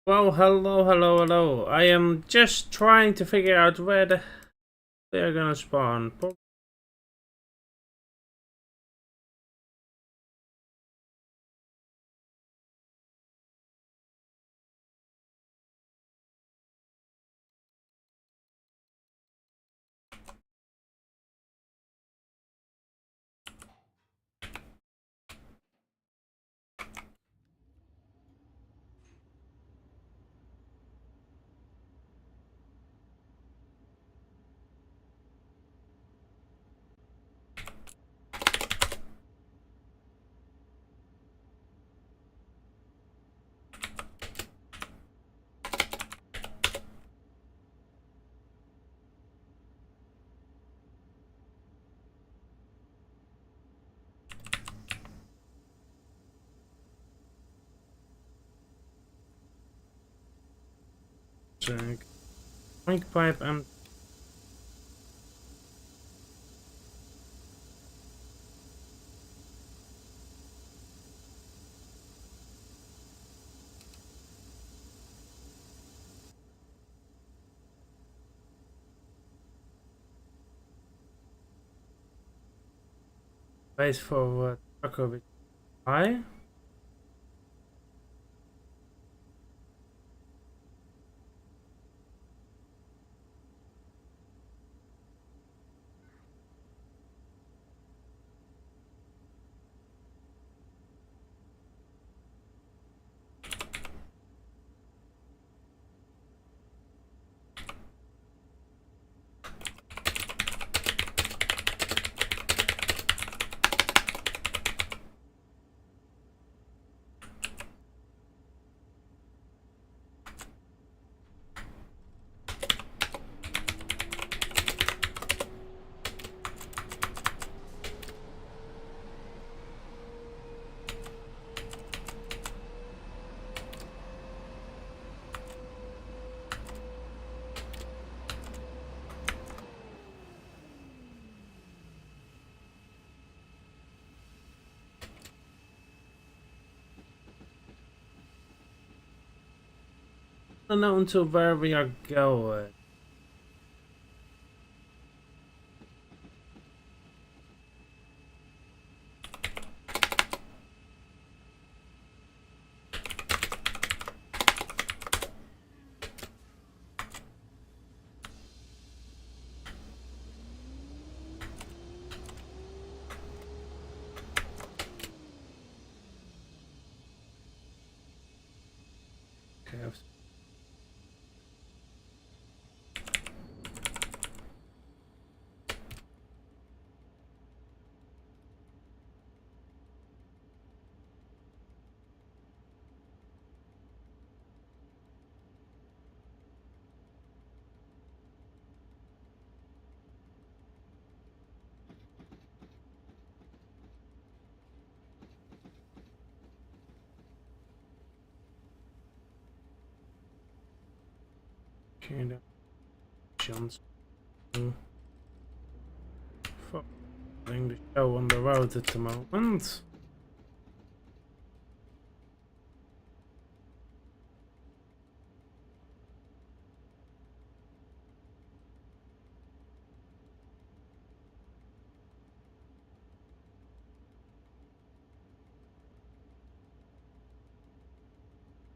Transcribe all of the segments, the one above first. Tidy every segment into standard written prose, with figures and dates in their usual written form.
Well, hello. I am just trying to figure out where they're gonna spawn. Check. Mic pipe and wait for Taco with high. Unknown to where we are going. Okay. Okay, the options. Following the show on the road at the moment.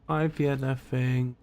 IPLFing.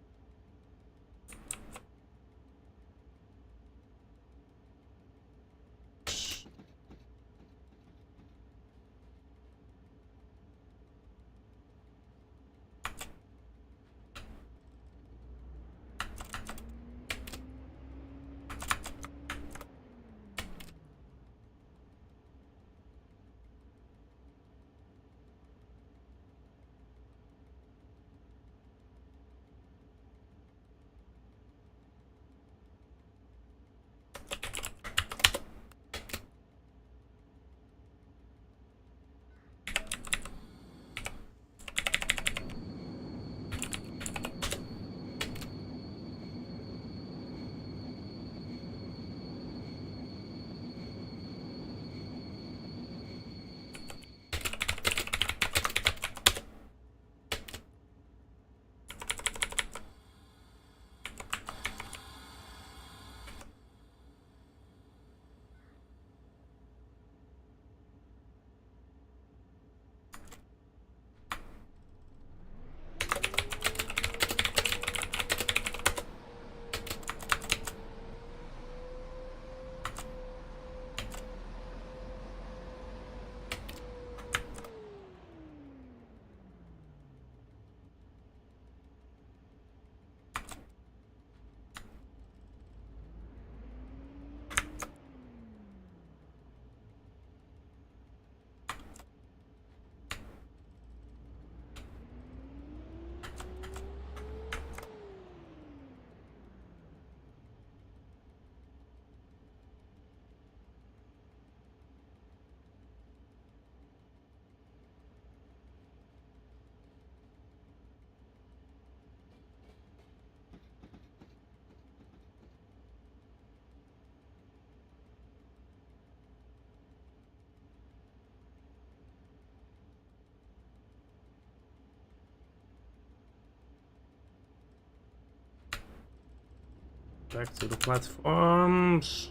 Back to the platforms.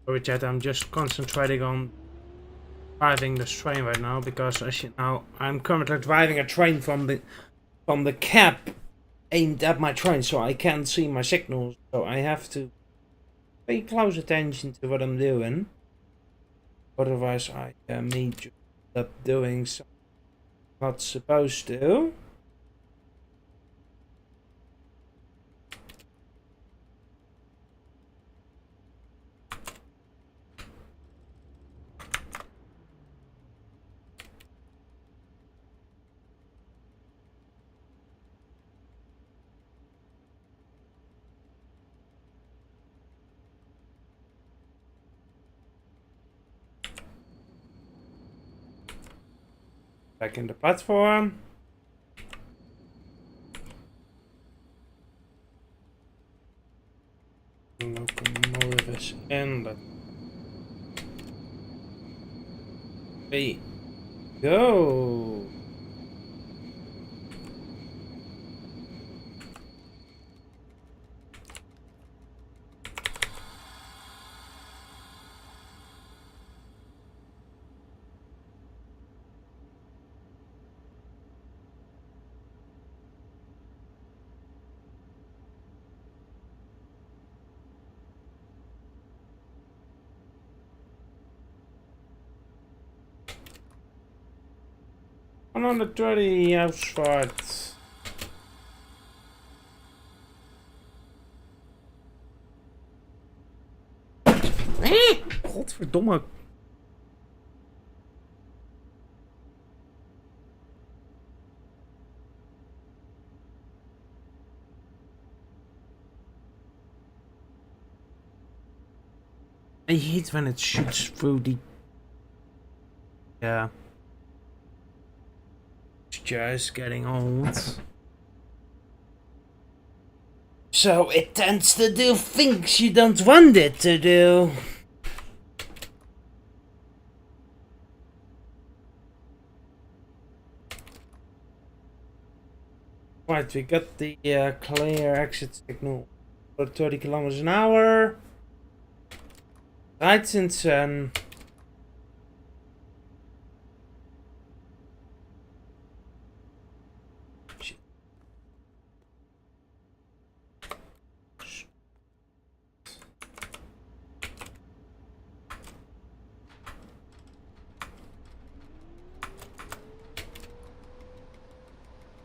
Sorry chat, I'm just concentrating on driving this train right now because as you know, I'm currently driving a train from the cab aimed at my train, so I can't see my signals, so I have to pay close attention to what I'm doing. Otherwise I may just end up doing something I'm not supposed to. Back in the platform. Locomotive is in. Hey, go. On the 30 uitvaart. Godverdomme. I hate when it shoots through the... Yeah. It's just getting old. So it tends to do things you don't want it to do. Right, we got the clear exit signal for 30 kilometers an hour. Right since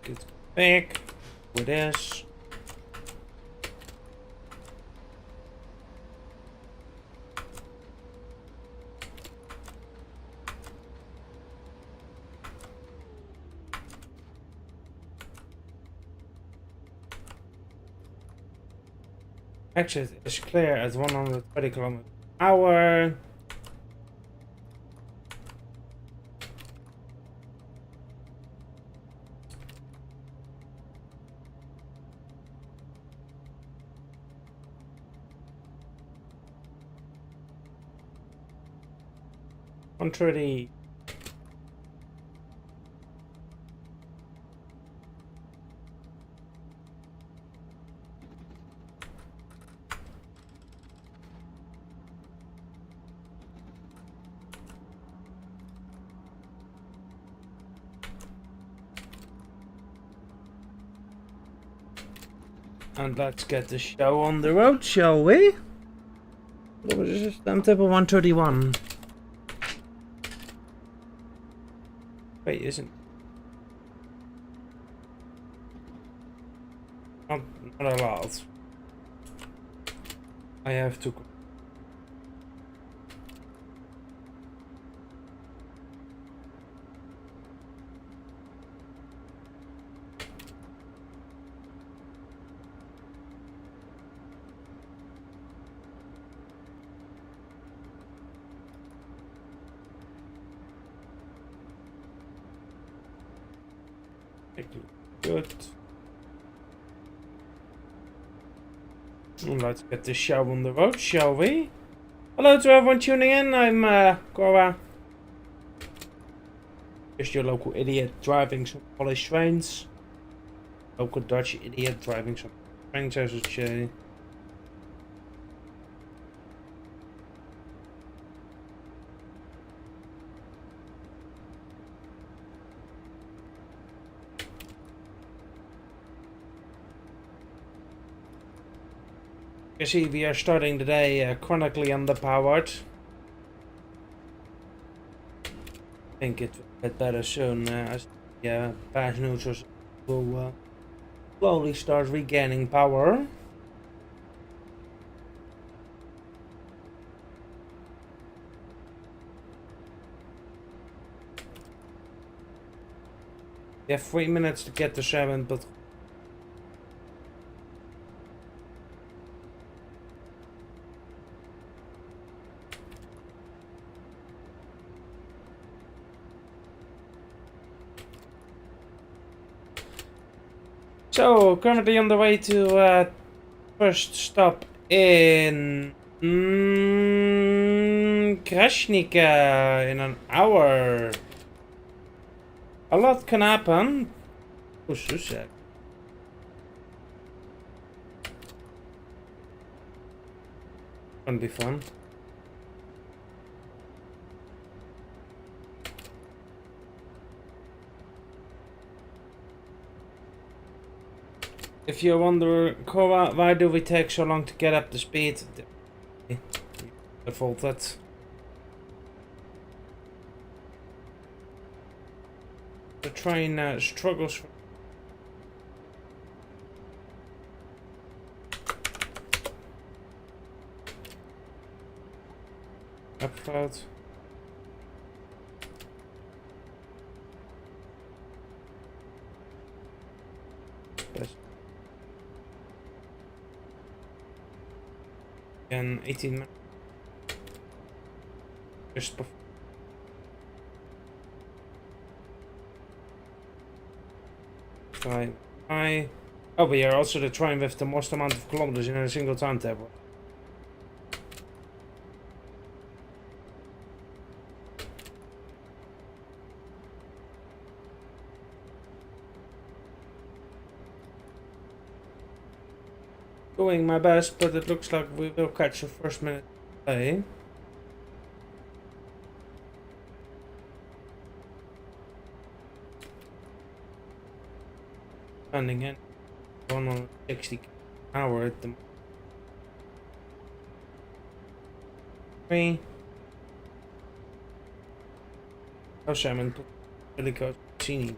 get back with this. Exit is clear at 120 kilometers an hour. On 30. And let's get the show on the road, shall we? What was this? Timetable 131. Wait, isn't... Not a lot. I have to... Good. Let's get this show on the road, shall we? Hello to everyone tuning in. I'm Cora. Just your local idiot driving some polished trains. Local Dutch idiot driving some trains, I should say. You see, we are starting the day chronically underpowered. I think it will get better soon as the patch news will slowly start regaining power. We have 3 minutes to get to 7, but so, currently on the way to first stop in Krasnika in an hour. A lot can happen. Oh, so sad. Gonna be fun. If you wonder, Cora, why do we take so long to get up to speed? The fault that. The train struggles. Upload. And 18 minutes. Just before. Oh, we are also the train with the most amount of kilometers in a single timetable. Doing my best, but it looks like we will catch the first minute delay. Standing in 160 an hour at the moment. Oh, Simon, really go Cini.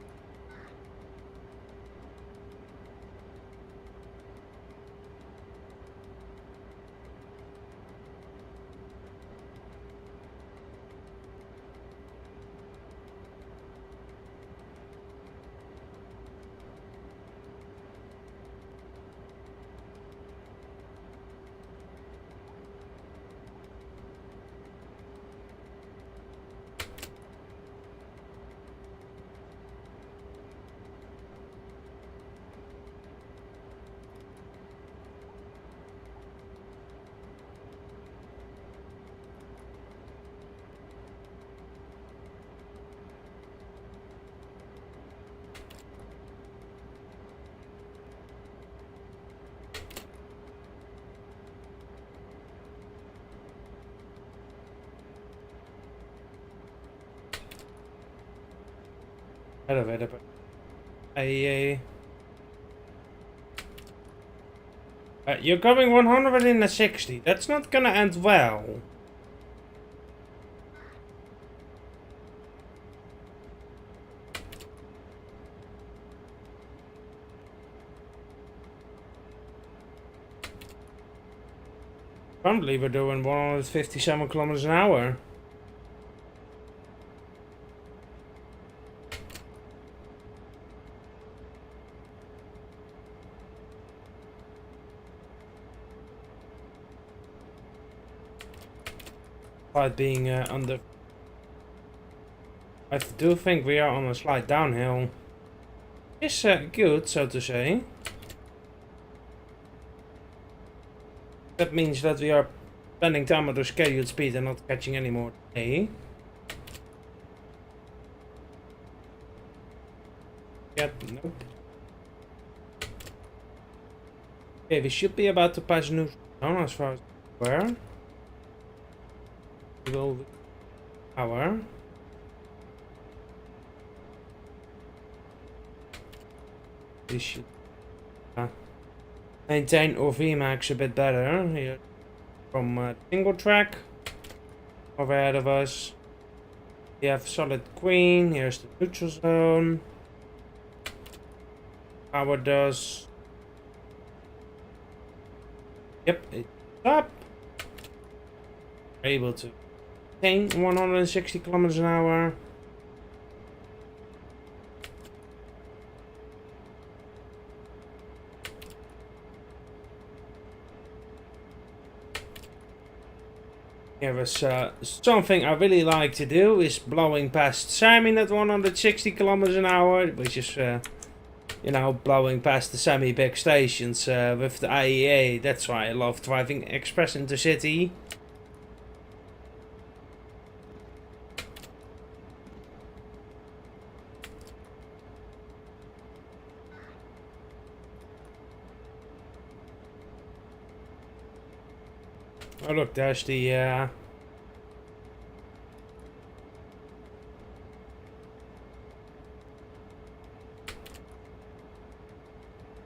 Elevator, but you're going 160. That's not gonna end well. Currently, we're doing 157 kilometers an hour. Being under. I do think we are on a slight downhill. is good, so to say. That means that we are spending time at our scheduled speed and not catching any more today. Yep, nope. Okay, we should be about to pass New Zone as far as I'm aware. We will power. We should maintain our VMAX a bit better here from single track over ahead of us. We have solid queen. Here's the neutral zone. Power does. Yep, it's up. Able to attain 160 kilometers an hour. Here was something I really like to do is blowing past Samin at 160 kilometers an hour, which is you know, blowing past the semi-big stations with the IEA. That's why I love driving Express Intercity. Oh look, there's the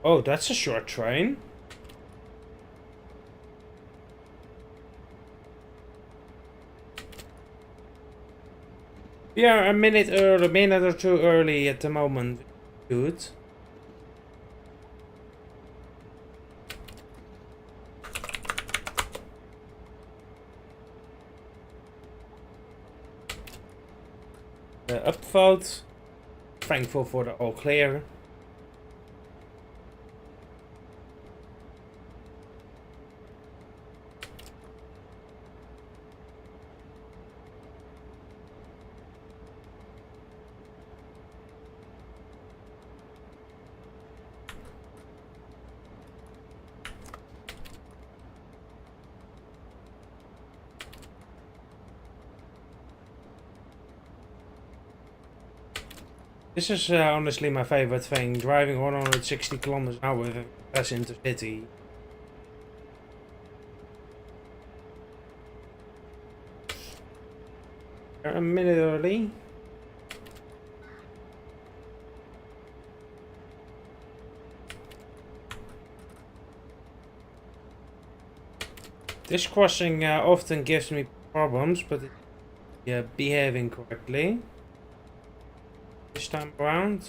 oh, that's a short train. We are a minute or two early at the moment. Good. Upvote. Thankful for the all clear. This is honestly my favorite thing, driving 160 kilometers an hour with Express Intercity. A minute early. This crossing often gives me problems, but it's behaving correctly. This time around.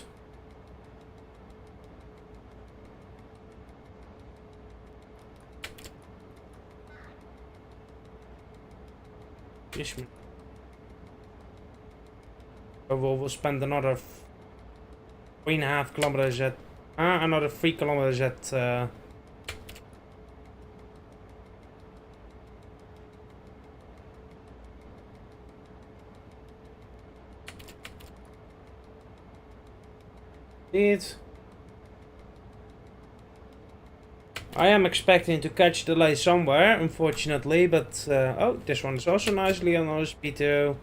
We'll spend another 3.5 kilometers at another 3 kilometers at I am expecting to catch delay somewhere, unfortunately, but oh, this one is also nicely on OSP2.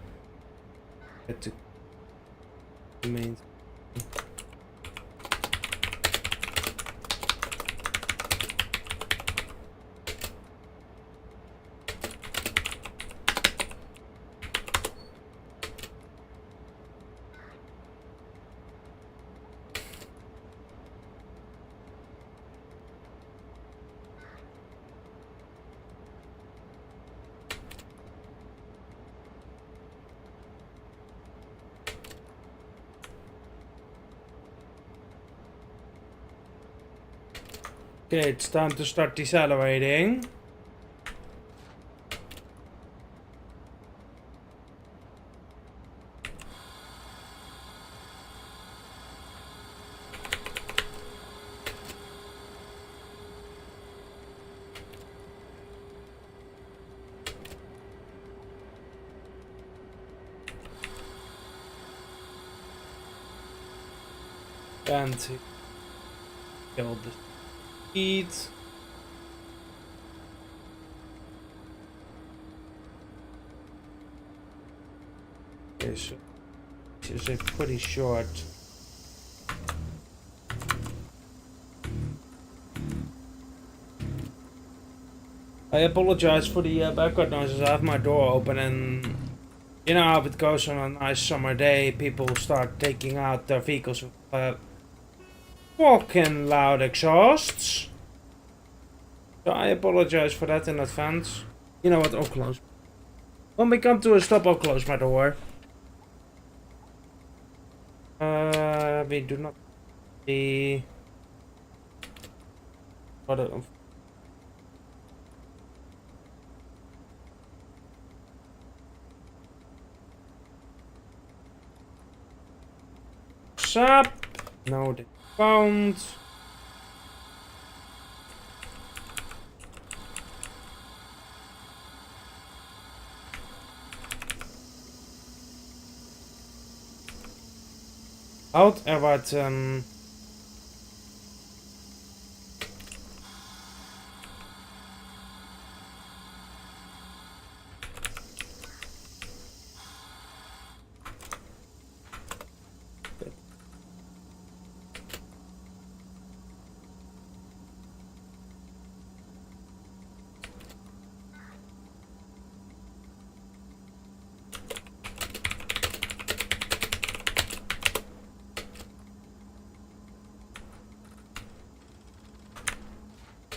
Get to main. Okay, it's time to start decelerating. Then to kill the speed. Okay, so this is a pretty short. I apologize for the background noises. I have my door open, and you know how it goes on a nice summer day. People start taking out their vehicles with fucking loud exhausts. So I apologize for that in advance. You know what? I'll close. When we come to a stop, I'll close my door. We do not see. What? Up. No, they found. Out about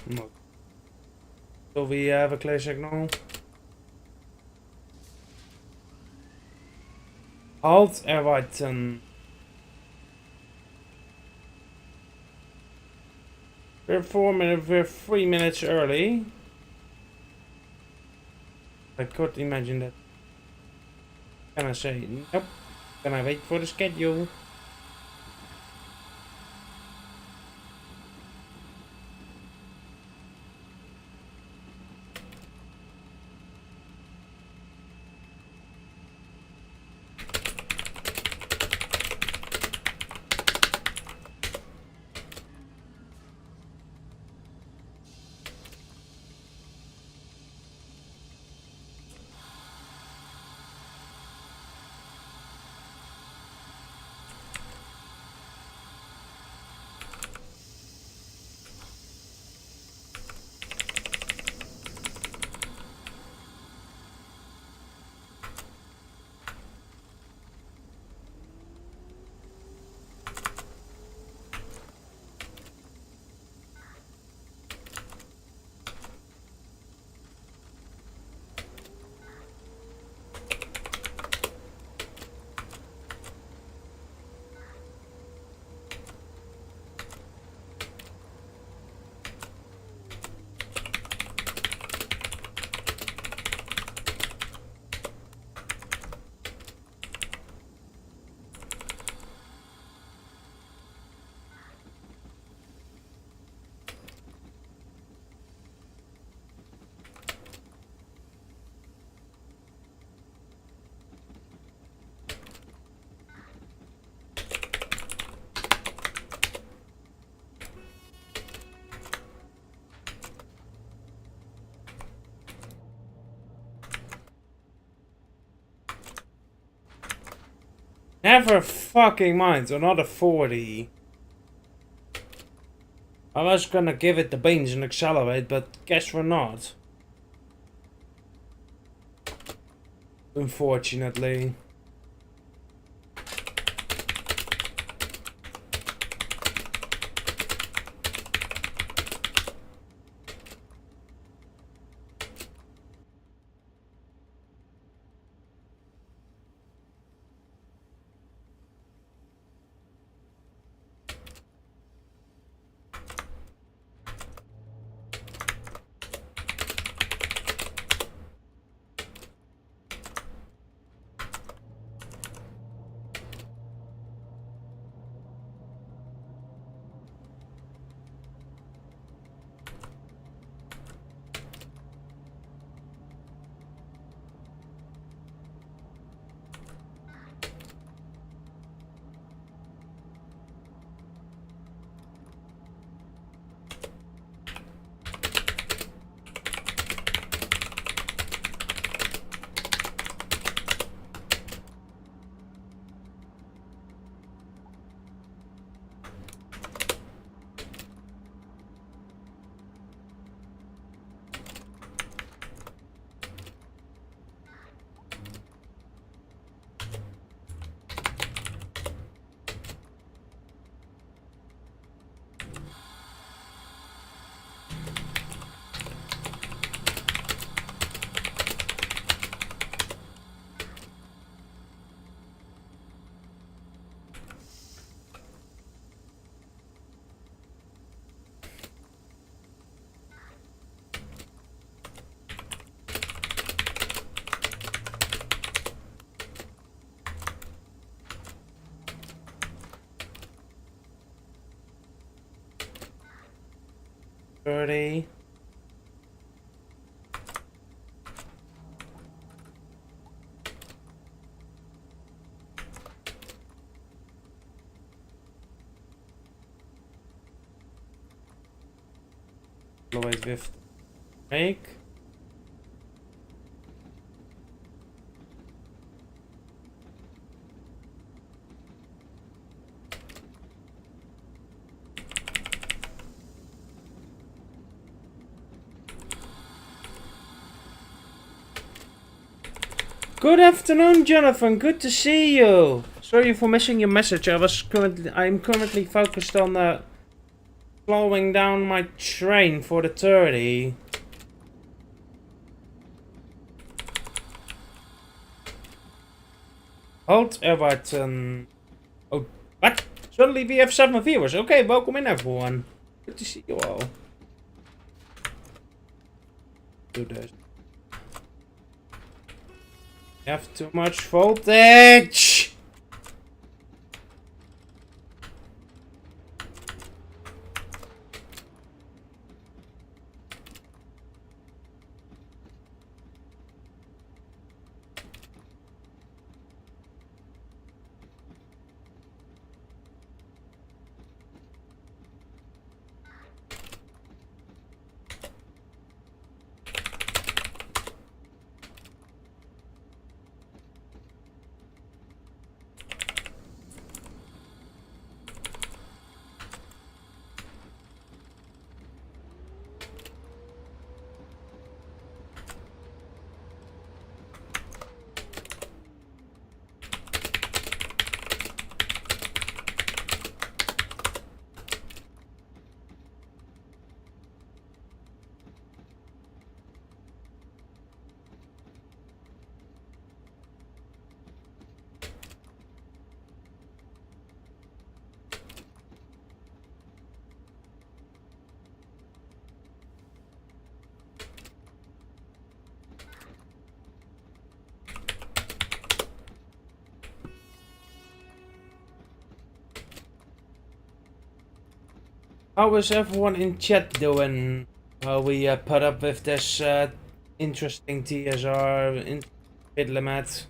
no. So we have a clear signal. Halt erwarten. We're 3 minutes early. I could imagine that. Can I say nope? Can I wait for the schedule? Never fucking mind, another 40. I was gonna give it the beans and accelerate, but guess we're not. Unfortunately. 30. Wait with brake. Good afternoon, Jonathan. Good to see you. Sorry for missing your message. I'm currently focused on slowing down my train for the 30. Hold a button. Oh, what? Suddenly we have 7 viewers. Okay, welcome in everyone. Good to see you all. Do this. You have too much voltage. How is everyone in chat doing? While we put up with this interesting TSR in bit limit.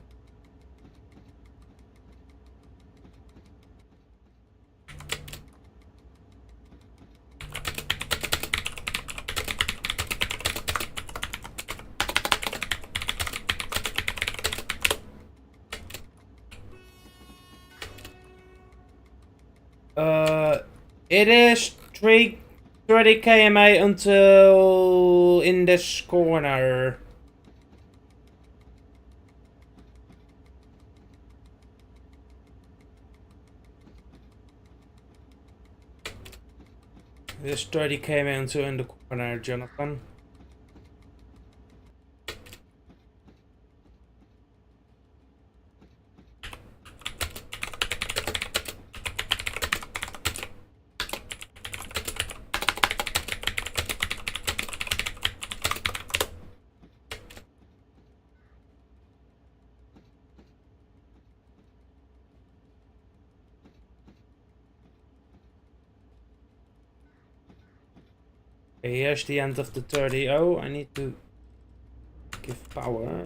It is 30 km until in this corner. It is 30 km until in the corner, Jonathan. Okay, here's the end of the 30. Oh, I need to give power.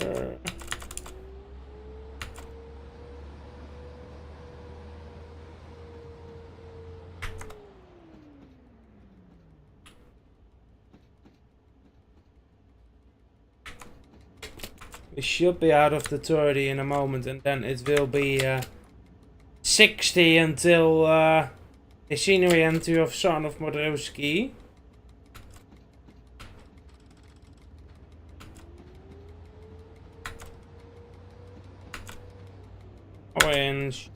We should be out of the 30 in a moment, and then it will be 60 until the scenery entry of Son of Modrowski. Orange.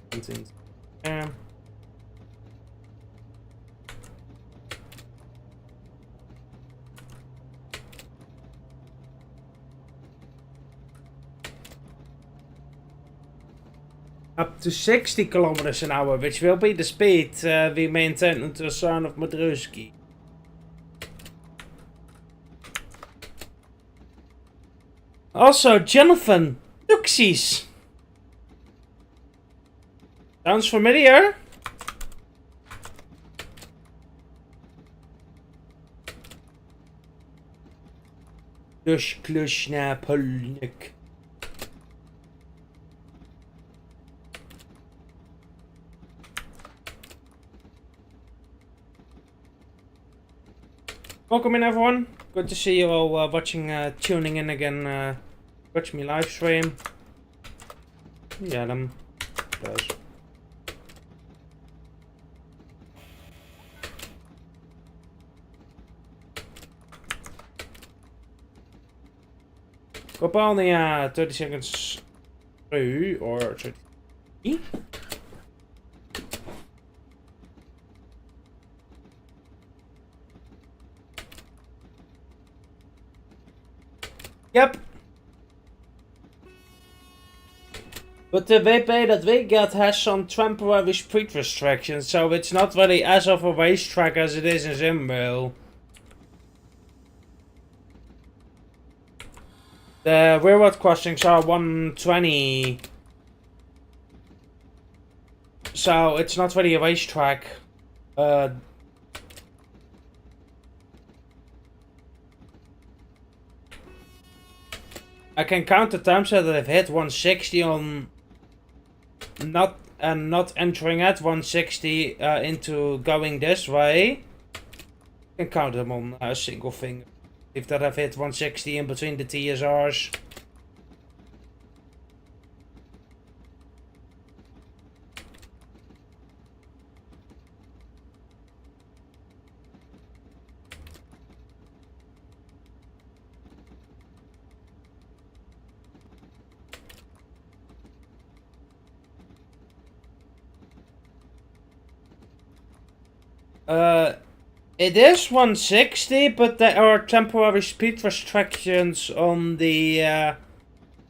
Up to 60 kilometers an hour, which will be the speed we maintain until Son of Modrowski. Also, Jonathan, Duxies. Sounds familiar? Klush-Klush-Napolnik. Welcome in, everyone. Good to see you all watching, tuning in again. Watch me live stream. Yeah, them. Does. Koop only 30 seconds through, or 30. Yep. But the WP that we get has some temporary speed restrictions, so it's not really as of a racetrack as it is in Zimbo. The railroad crossings are 120. So it's not really a racetrack. I can count the times that I've hit 160 on not entering at 160 into going this way. I can count them on a single finger. If that I've hit 160 in between the TSRs. It is 160, but there are temporary speed restrictions on the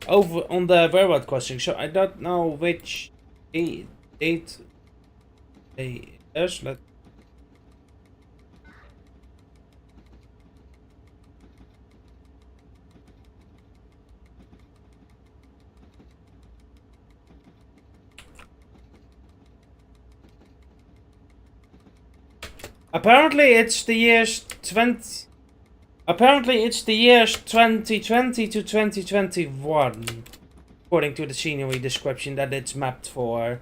on the railroad crossing, so I don't know which date it is. Apparently it's the years 2020 to 2021, according to the scenery description that it's mapped for.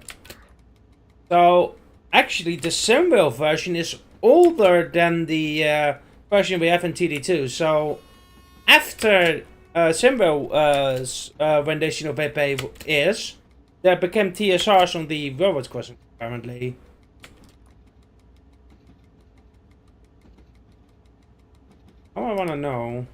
So actually the Simville version is older than the version we have in TD2. So after Simville's rendition of EP is, there became TSRs on the railroad crossing apparently. Oh, I wanna know.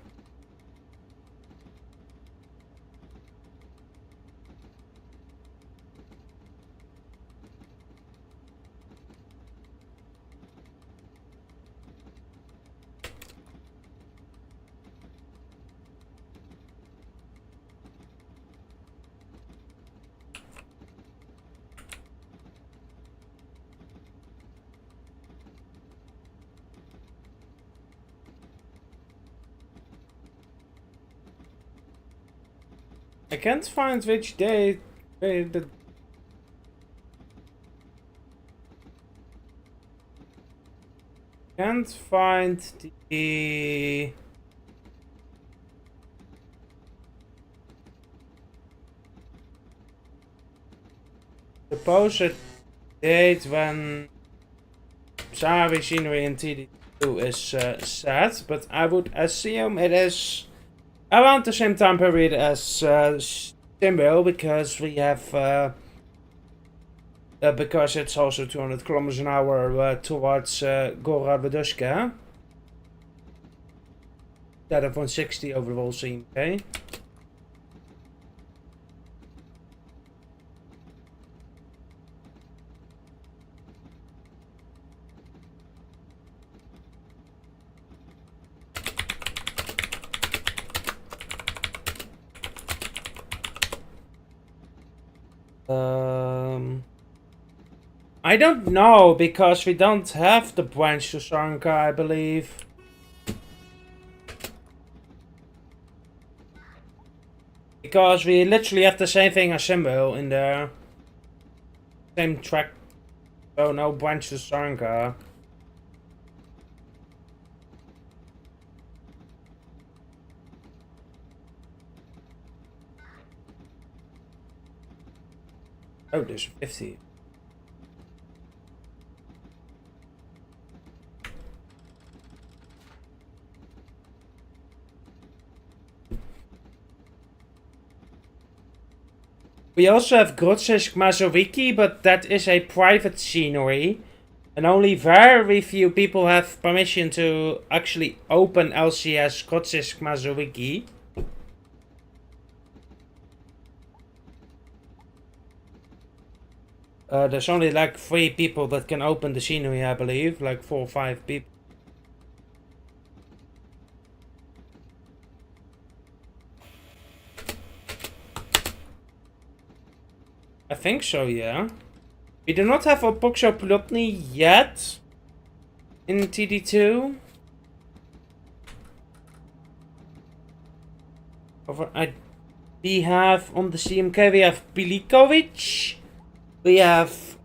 I can't find which day the can't find the supposed date when Sari scenery in TD2 is set, but I would assume it is around the same time period as Simbo, because we have because it's also 200 kilometers an hour towards Gora Vedushka. Instead of 160 over the whole scene, okay? I don't know, because we don't have the branch to Sanka, I believe. Because we literally have the same thing as Simbo in there. Same track. So no branch to Sanka. Oh, there's 50. We also have Grodzisk Mazowiecki, but that is a private scenery. And only very few people have permission to actually open LCS Grodzisk Mazowiecki. There's only like 3 people that can open the scenery, I believe. Like 4 or 5 people. I think so, yeah. We do not have a Boxer Plotny yet in TD2. We have on the CMK, we have Pilikovic. We have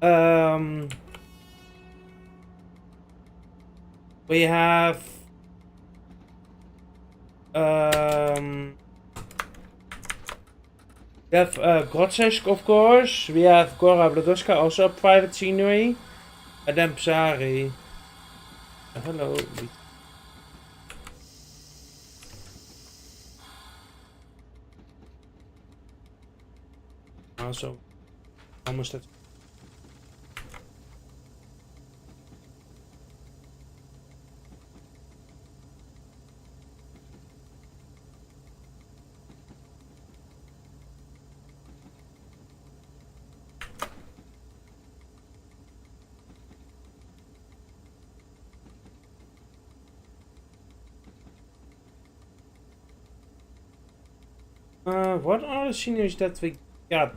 we have Grodzisk, of course. We have Gora Bladoska, also a private scenery. And then Psari. Hello. Also, almost at. What are the sceneries that we got?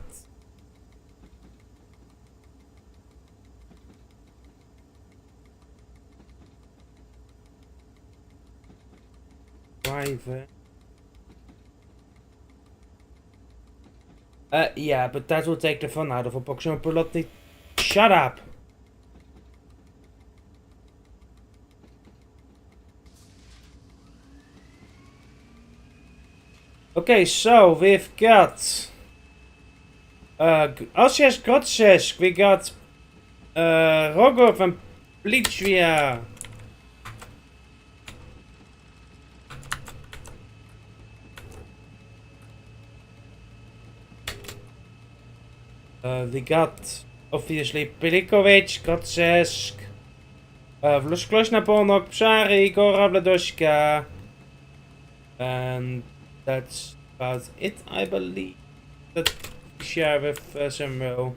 Private. Yeah, but that will take the fun out of a Boxer Plotny. Shut up! Okay, so we've got LCS Grodzisk, we got Rogov and Plichvia. We got obviously Pilikovic, Grodzisk, Vloskloshna Polnok, Psari, Gora Bladoska, and that's about it, I believe. That we share with Semro.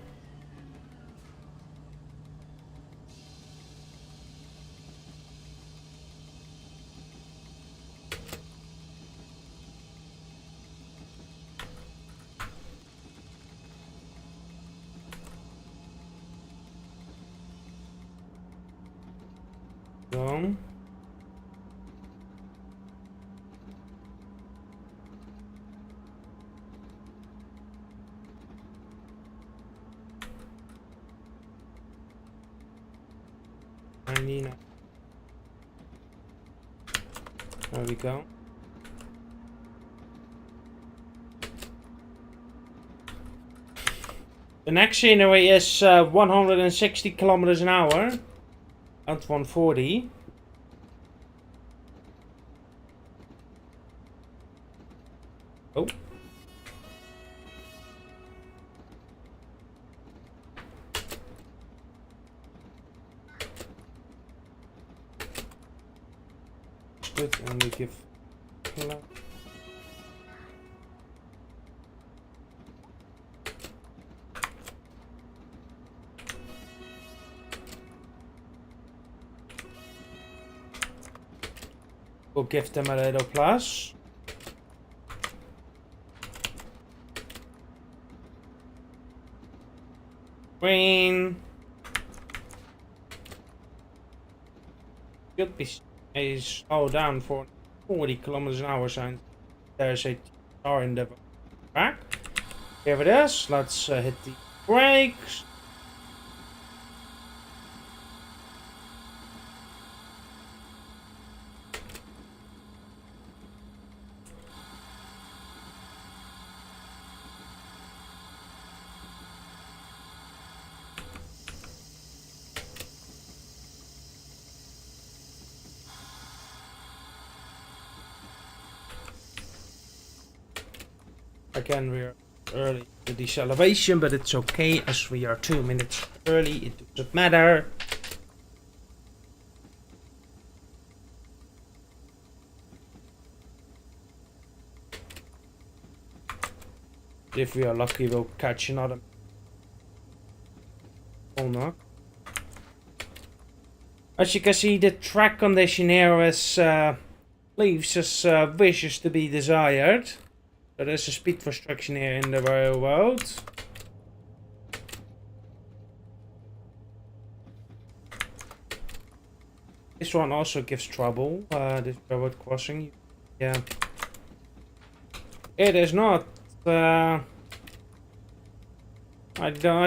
Go. There we go. The next scenery is 160 kilometers an hour. At 140. Oh. Good, and we give. We'll give them a little plus. Green. Should be a slow down for 40 kilometers an hour sign. There's a car in the back. Here it is. Let's hit the brakes. Again, we're early to deceleration, but it's okay as we are 2 minutes early. It doesn't matter. If we are lucky, we'll catch another. Or not. As you can see, the track condition here is leaves us wishes to be desired. So there's a speed restriction here in the railroad. This one also gives trouble. This railroad crossing. Yeah. It is not. I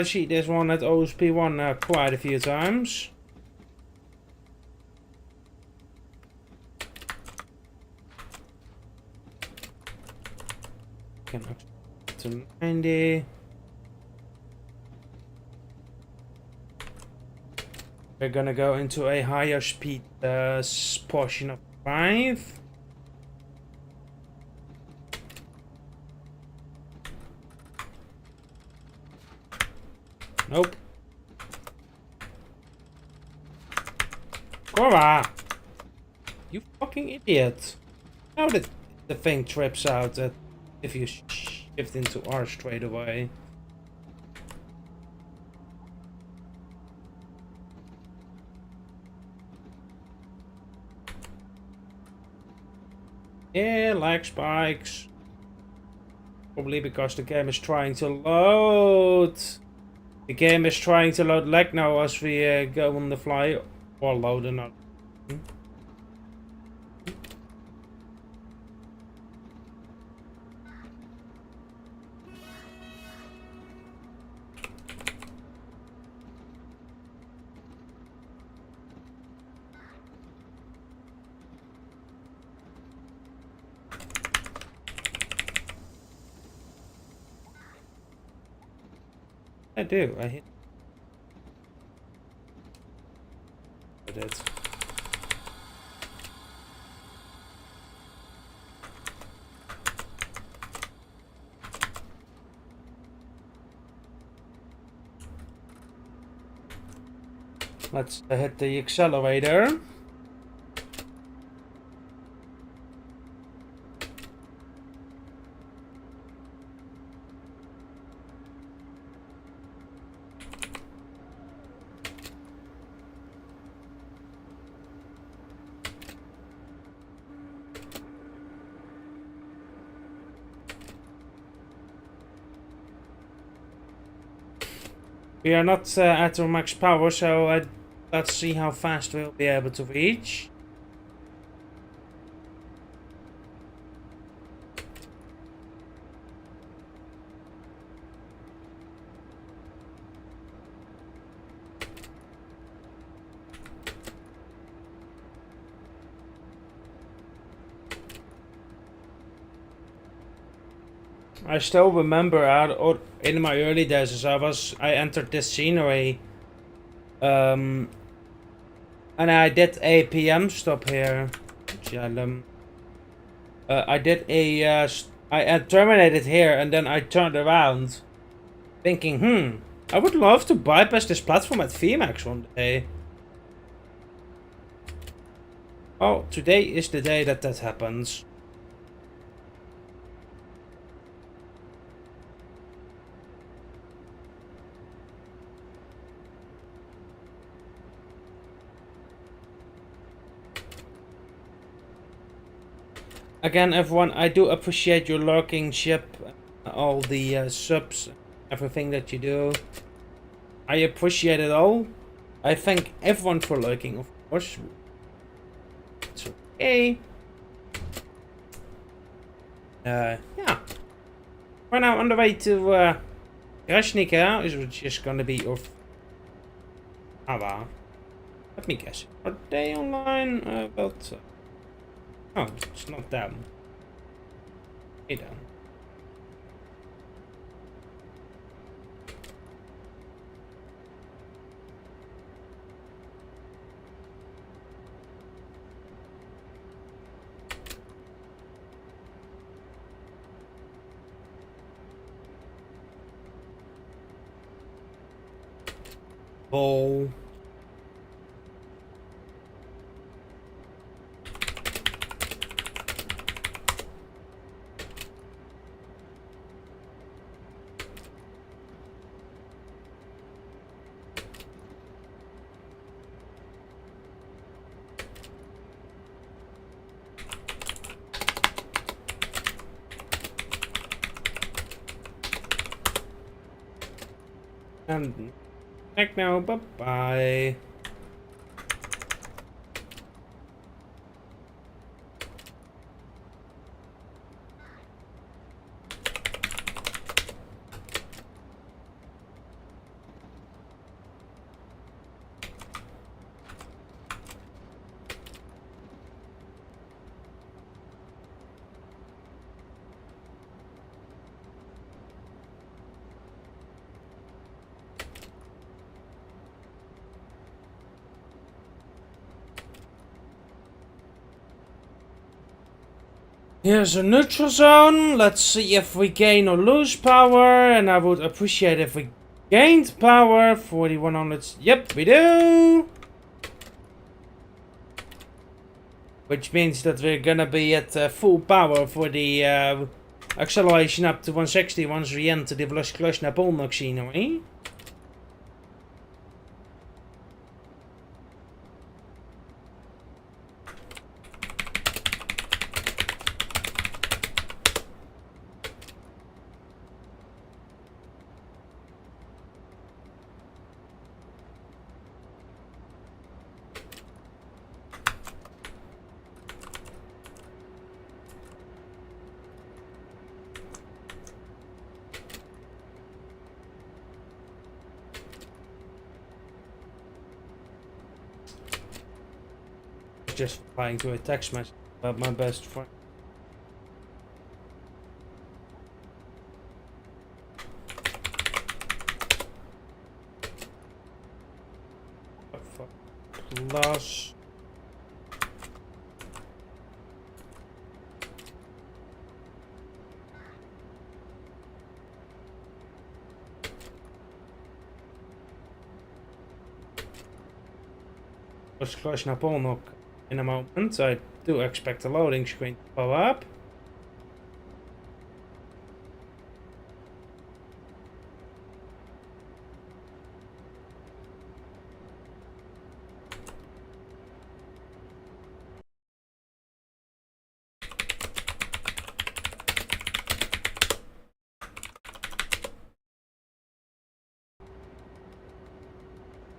see this one at OSP1 quite a few times. Can to 90. We're gonna go into a higher speed portion of 5. Nope. Cora! You fucking idiot. How did the thing trips out if you shift into R straight away? Yeah, lag spikes. Probably because the game is trying to load. The game is trying to load lag now as we go on the fly. Or load another. I do, I hit it. Let's hit the accelerator. We are not at our max power, so let's see how fast we'll be able to reach. I still remember in my early days as I entered this scenery, and I did a PM stop here. I did a I terminated here and then I turned around, thinking, I would love to bypass this platform at VMAX one day. Oh, today is the day that happens. Again, everyone, I do appreciate your lurking ship, all the subs, everything that you do. I appreciate it all. I thank everyone for lurking, of course. It's okay. Yeah. We're now on the way to Krasnika, is just gonna be off. Let me guess. Are they online? Oh, it's not them. Hey, them. Ball. And back now, bye bye. Here's a neutral zone. Let's see if we gain or lose power. And I would appreciate if we gained power. 4100. Yep, we do. Which means that we're gonna be at full power for the acceleration up to 160 once we enter the Vloskloshna Polnok scenery. Just replying to a text message about my best friend. Plus let's close naar Polnok in a moment. I do expect a loading screen to pop up.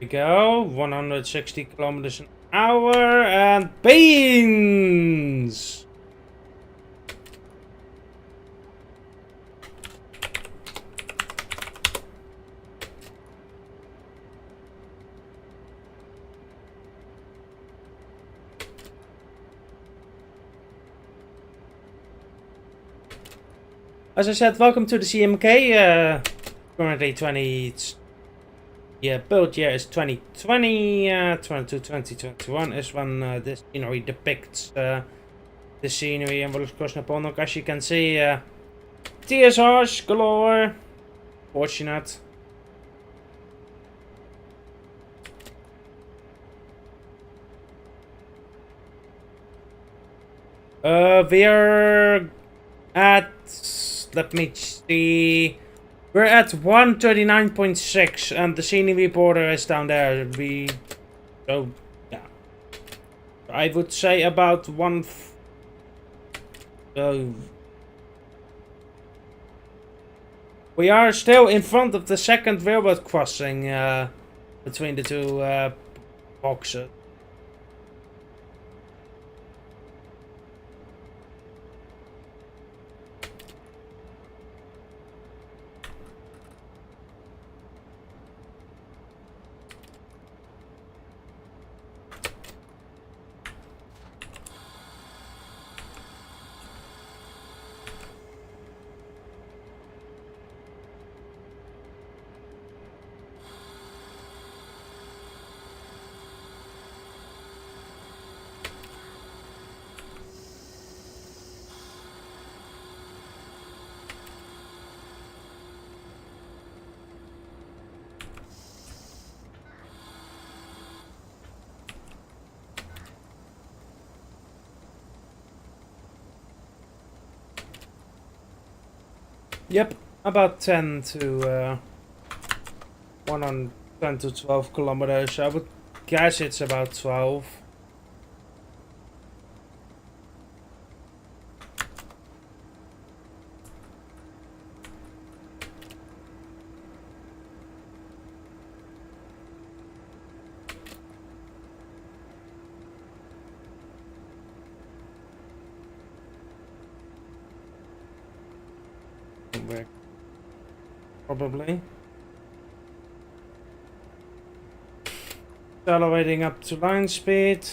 We go 160 kilometers an hour and beans. As I said, welcome to the CMK. Currently 20. Yeah, build year is 2020, 2021 is when this scenery depicts the scenery in Vloskloshna Polnok. As you can see, TSRs galore. Fortunate. We're at, let me see. We're at 139.6 and the scenery border is down there. So yeah, I would say about we are still in front of the second railroad crossing between the two boxes. Yep, about 10 to 10 to 12 kilometers. I would guess it's about 12. Probably. Accelerating up to line speed.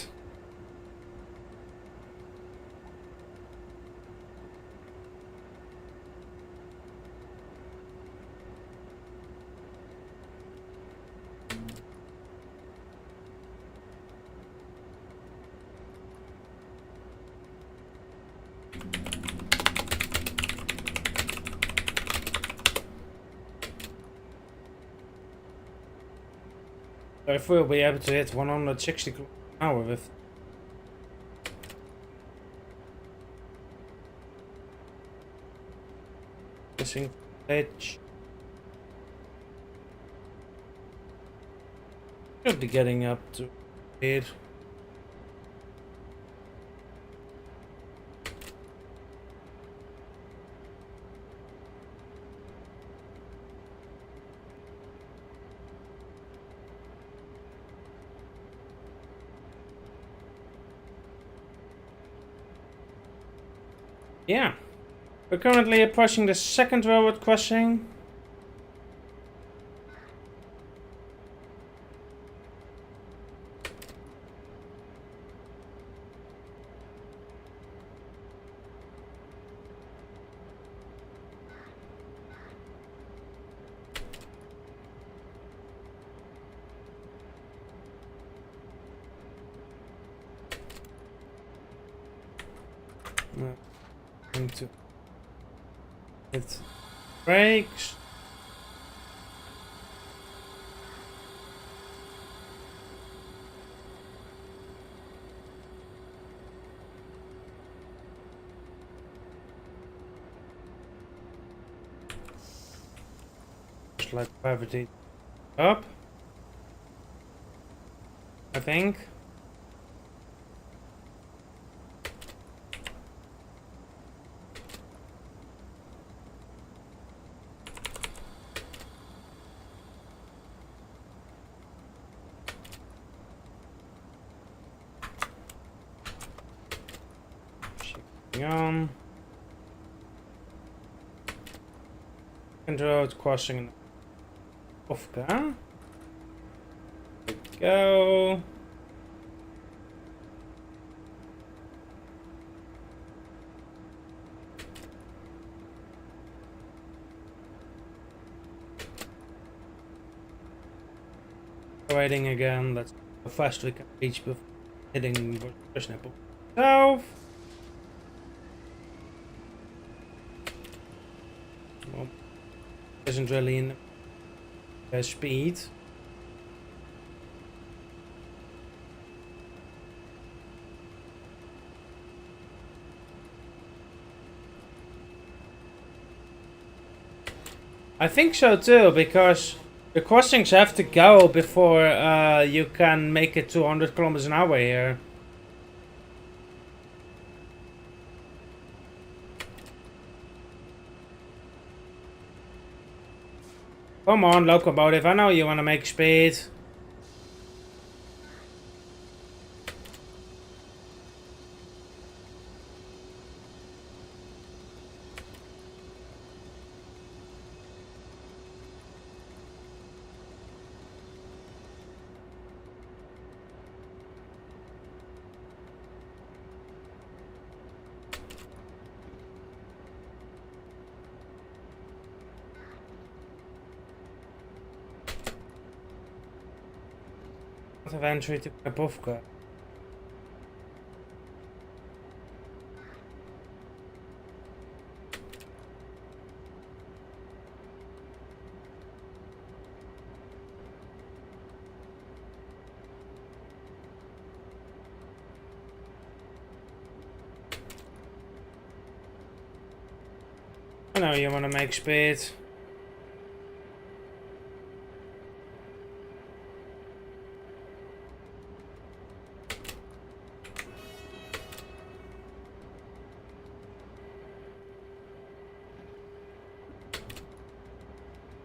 If we'll be able to hit 160 km an hour with missing edge, should be getting up to 8. Yeah, we're currently approaching the second railroad crossing. Going to hit brakes. Just like gravity up, I think. On and road crossing Ofka. There we go. Waiting again. Let's see how fast we can reach before hitting the snapple. So. Well, isn't really in speed. I think so too, because the crossings have to go before you can make it 200 kilometers an hour here. Come on, locomotive, I know you want to make speed. Of entry to Kapovka. I know you want to make speed.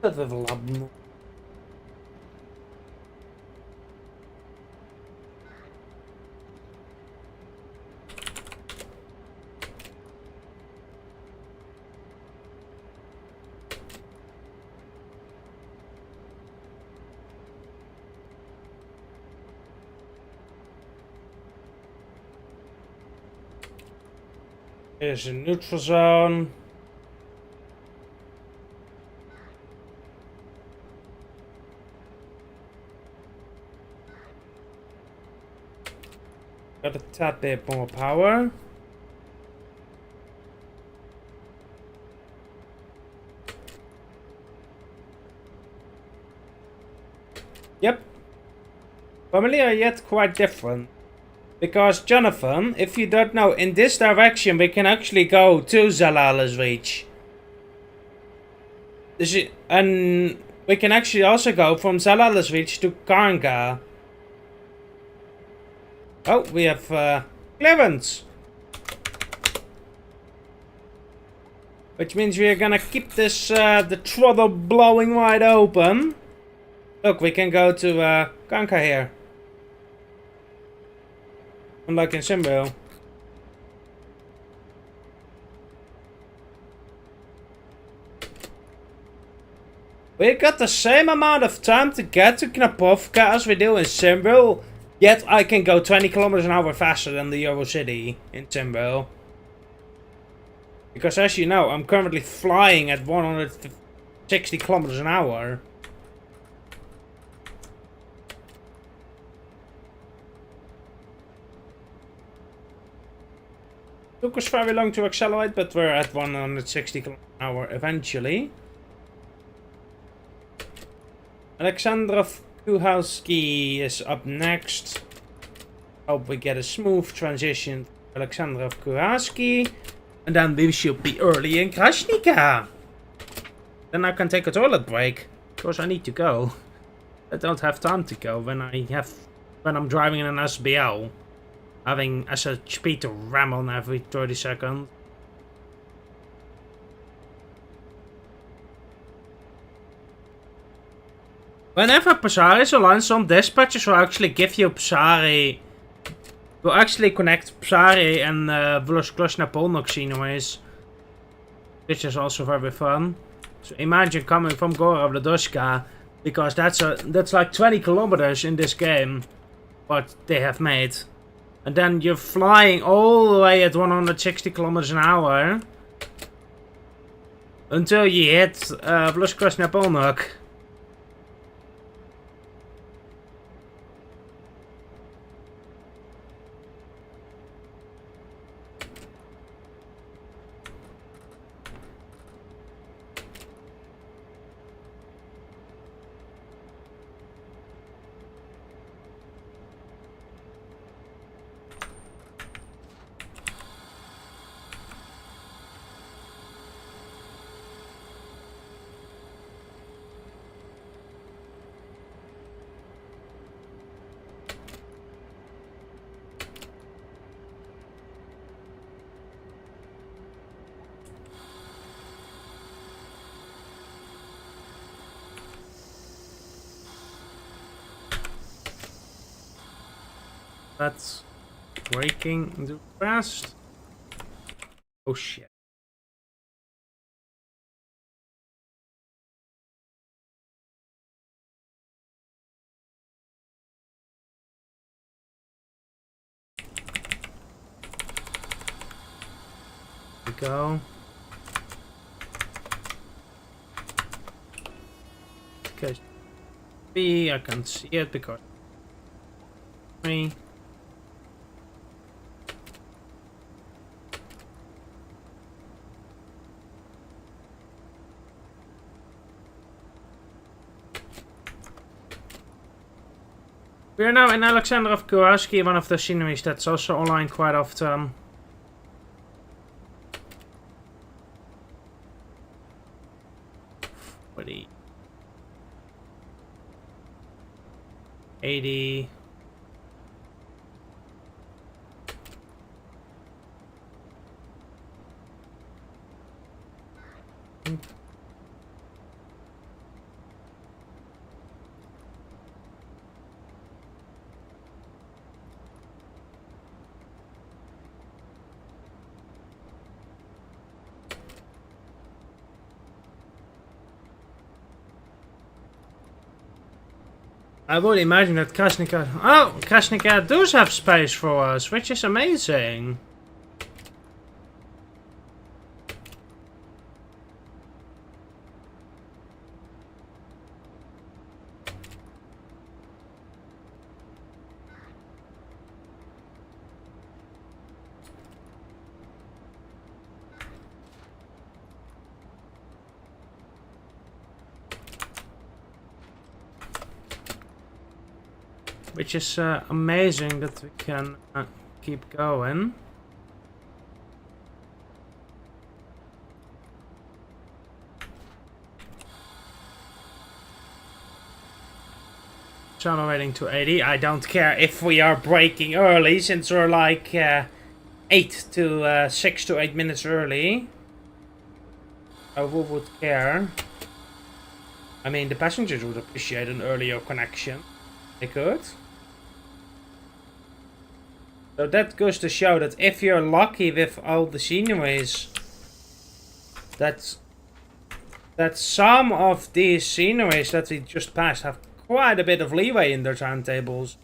Dat we verlappen. Here's a neutral zone. Got a tad bit more power. Yep. Family are yet quite different. Because Jonathan, if you don't know, in this direction we can actually go to Zalala's Reach. And we can actually also go from Zalala's Reach to Karnga. Oh, we have clearance. Which means we are gonna keep this the throttle blowing wide open. Look, we can go to Karnga here. Unlike in Simville. We got the same amount of time to get to Knapovka as we do in Simville. Yet I can go 20 kilometers an hour faster than the Eurocity in Simville. Because as you know, I'm currently flying at 160 kilometers an hour. Took us very long to accelerate, but we're at 160 km an hour eventually. Alexandrov Kuhalski is up next. Hope we get a smooth transition to Alexandrov Kuhalski. And then we should be early in Krasnika. Then I can take a toilet break. Of course I need to go. I don't have time to go when I'm driving in an SBL. Having as a speed to ram on every 30 seconds. Whenever Psari aligns on dispatches will actually give you Psari. Will actually connect Psari and Vloskloshna Polnoxy noise. Which is also very fun. So imagine coming from Gorovladoshka. Because that's like 20 kilometers in this game. What they have made. And then you're flying all the way at 160 kilometers an hour. Until you hit Vloskloshna Polnog. That's braking too fast. Oh shit. There we go. Okay. B, I can't see it because me. We are now in Alexandrov Kuharski, one of the sceneries that's also online quite often. 80. I would imagine that Krasnika... Oh! Krasnika does have space for us, which is amazing. Which is amazing that we can keep going. Accelerating to 80. I don't care if we are breaking early, since we're like 6 to 8 minutes early. Who would care? I mean, the passengers would appreciate an earlier connection. They could. So that goes to show that if you're lucky with all the sceneries, that some of these sceneries that we just passed have quite a bit of leeway in their timetables.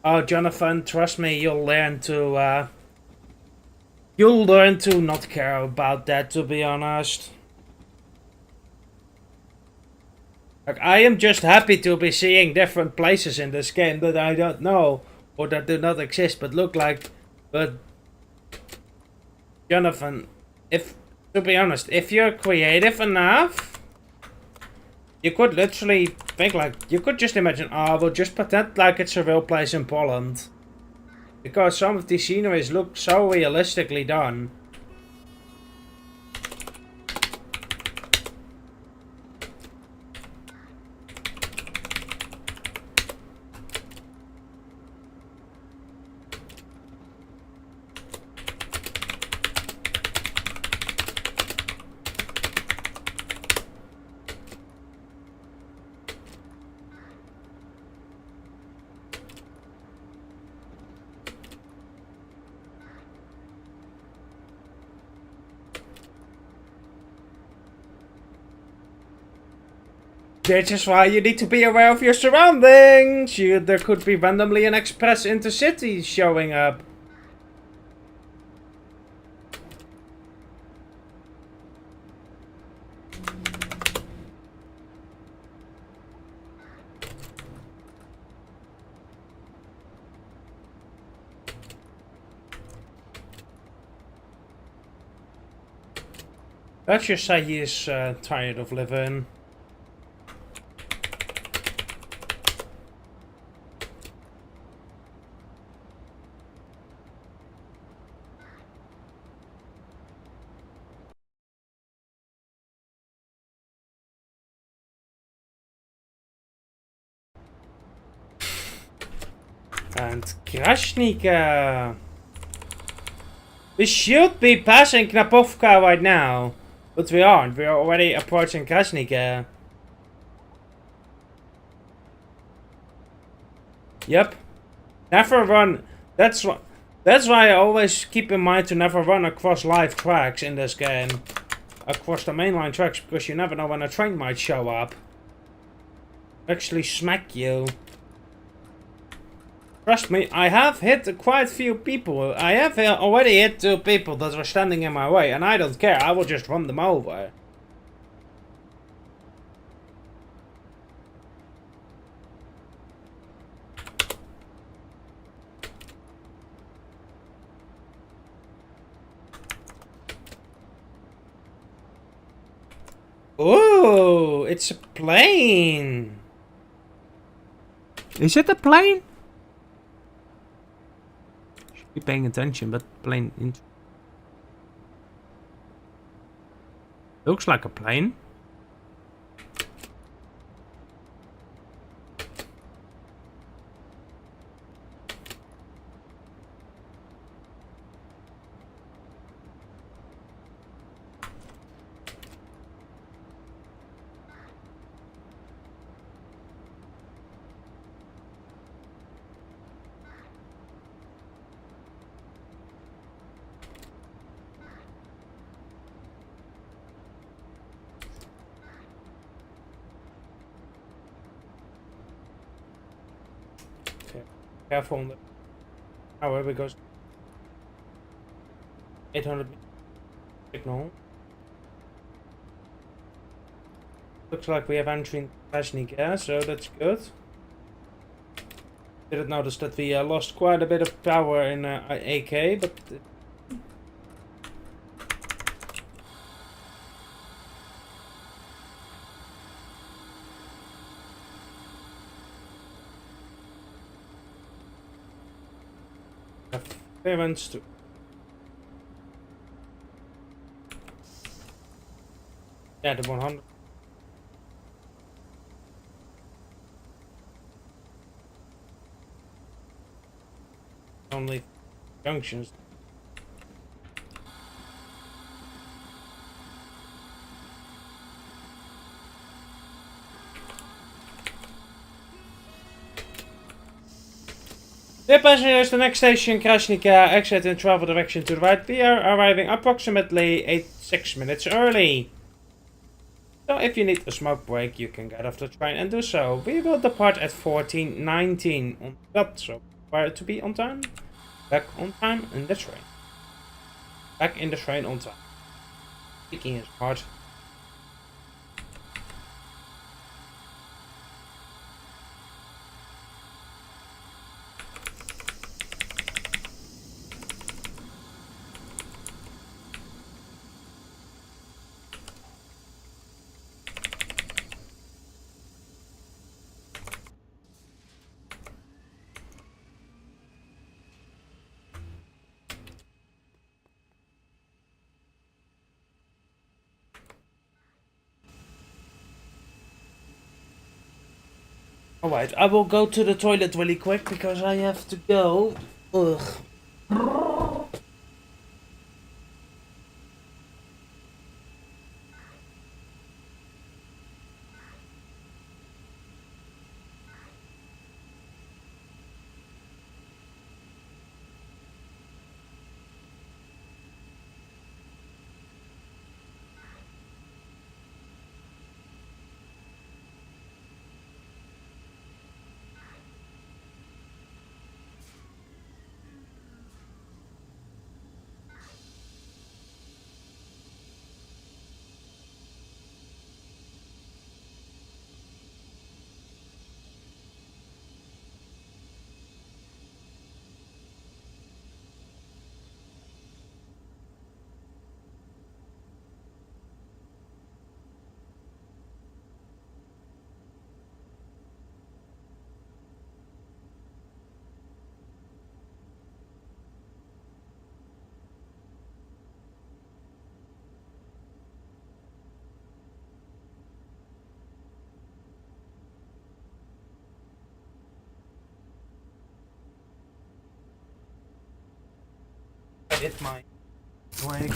Oh, Jonathan, trust me, you'll learn to not care about that, to be honest. Like, I am just happy to be seeing different places in this game that I don't know, or that do not exist, but look like... But... Jonathan, to be honest, if you're creative enough... You could literally think like, you could just imagine, oh, we'll just pretend like it's a real place in Poland. Because some of these sceneries look so realistically done. This is why you need to be aware of your surroundings. There could be randomly an express intercity showing up. Let's just say he is tired of living. And Krasnika. We should be passing Knapovka right now. But we aren't. We are already approaching Krasnika. Yep. Never run. That's why I always keep in mind to never run across live tracks in this game. Across the mainline tracks, because you never know when a train might show up. Actually smack you. Trust me, I have hit quite a few people. I have already hit 2 people that were standing in my way, and I don't care. I will just run them over. Ooh, it's a plane. Is it a plane? Should be paying attention, but plane. Looks like a plane. Careful on the tower because 800 signal. Looks like we have entry Pashnik, yeah, so that's good. Didn't notice that we lost quite a bit of power in AK, but clearance to the 100. Only junctions. Dear passengers, the next station, Krasnika, exit in travel direction to the right. We are arriving approximately 6 minutes early. So if you need a smoke break, you can get off the train and do so. We will depart at 14:19 on the dot, so require to be on time. Back on time in the train. Back in the train on time. Speaking is hard. Alright, I will go to the toilet really quick because I have to go. Ugh. I hit my break.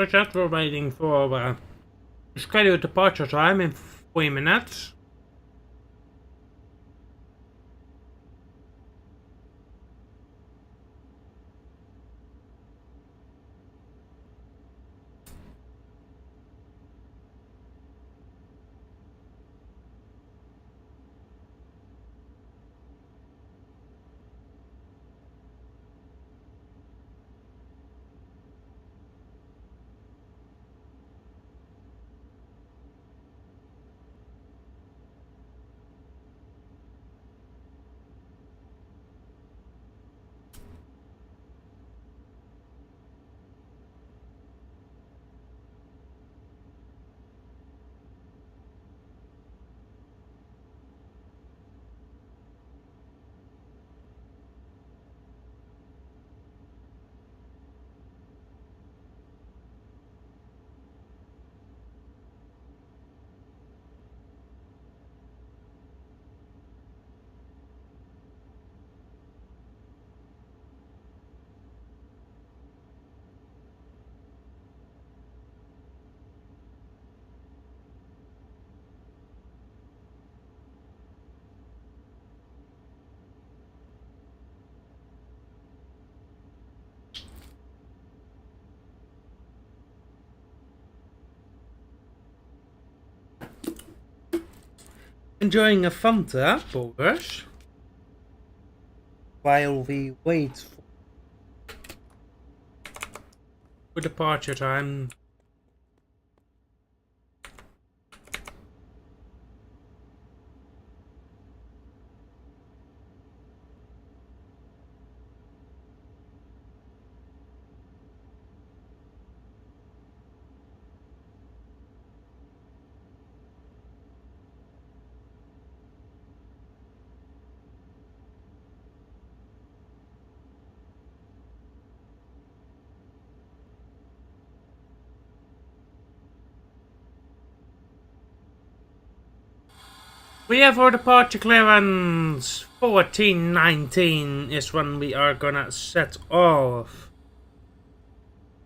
Just we're waiting for scheduled departure time in 3 minutes. Enjoying a Fanta, Bogus, while we wait for departure time. We have our departure clearance. 14:19 is when we are gonna set off.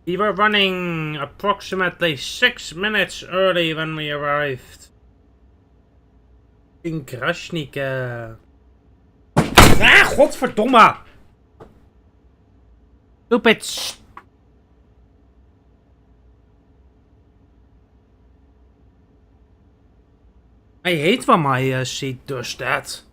We were running approximately 6 minutes early when we arrived in Krasnike. Ah, godverdomme! Stupid. I hate when my seat does that.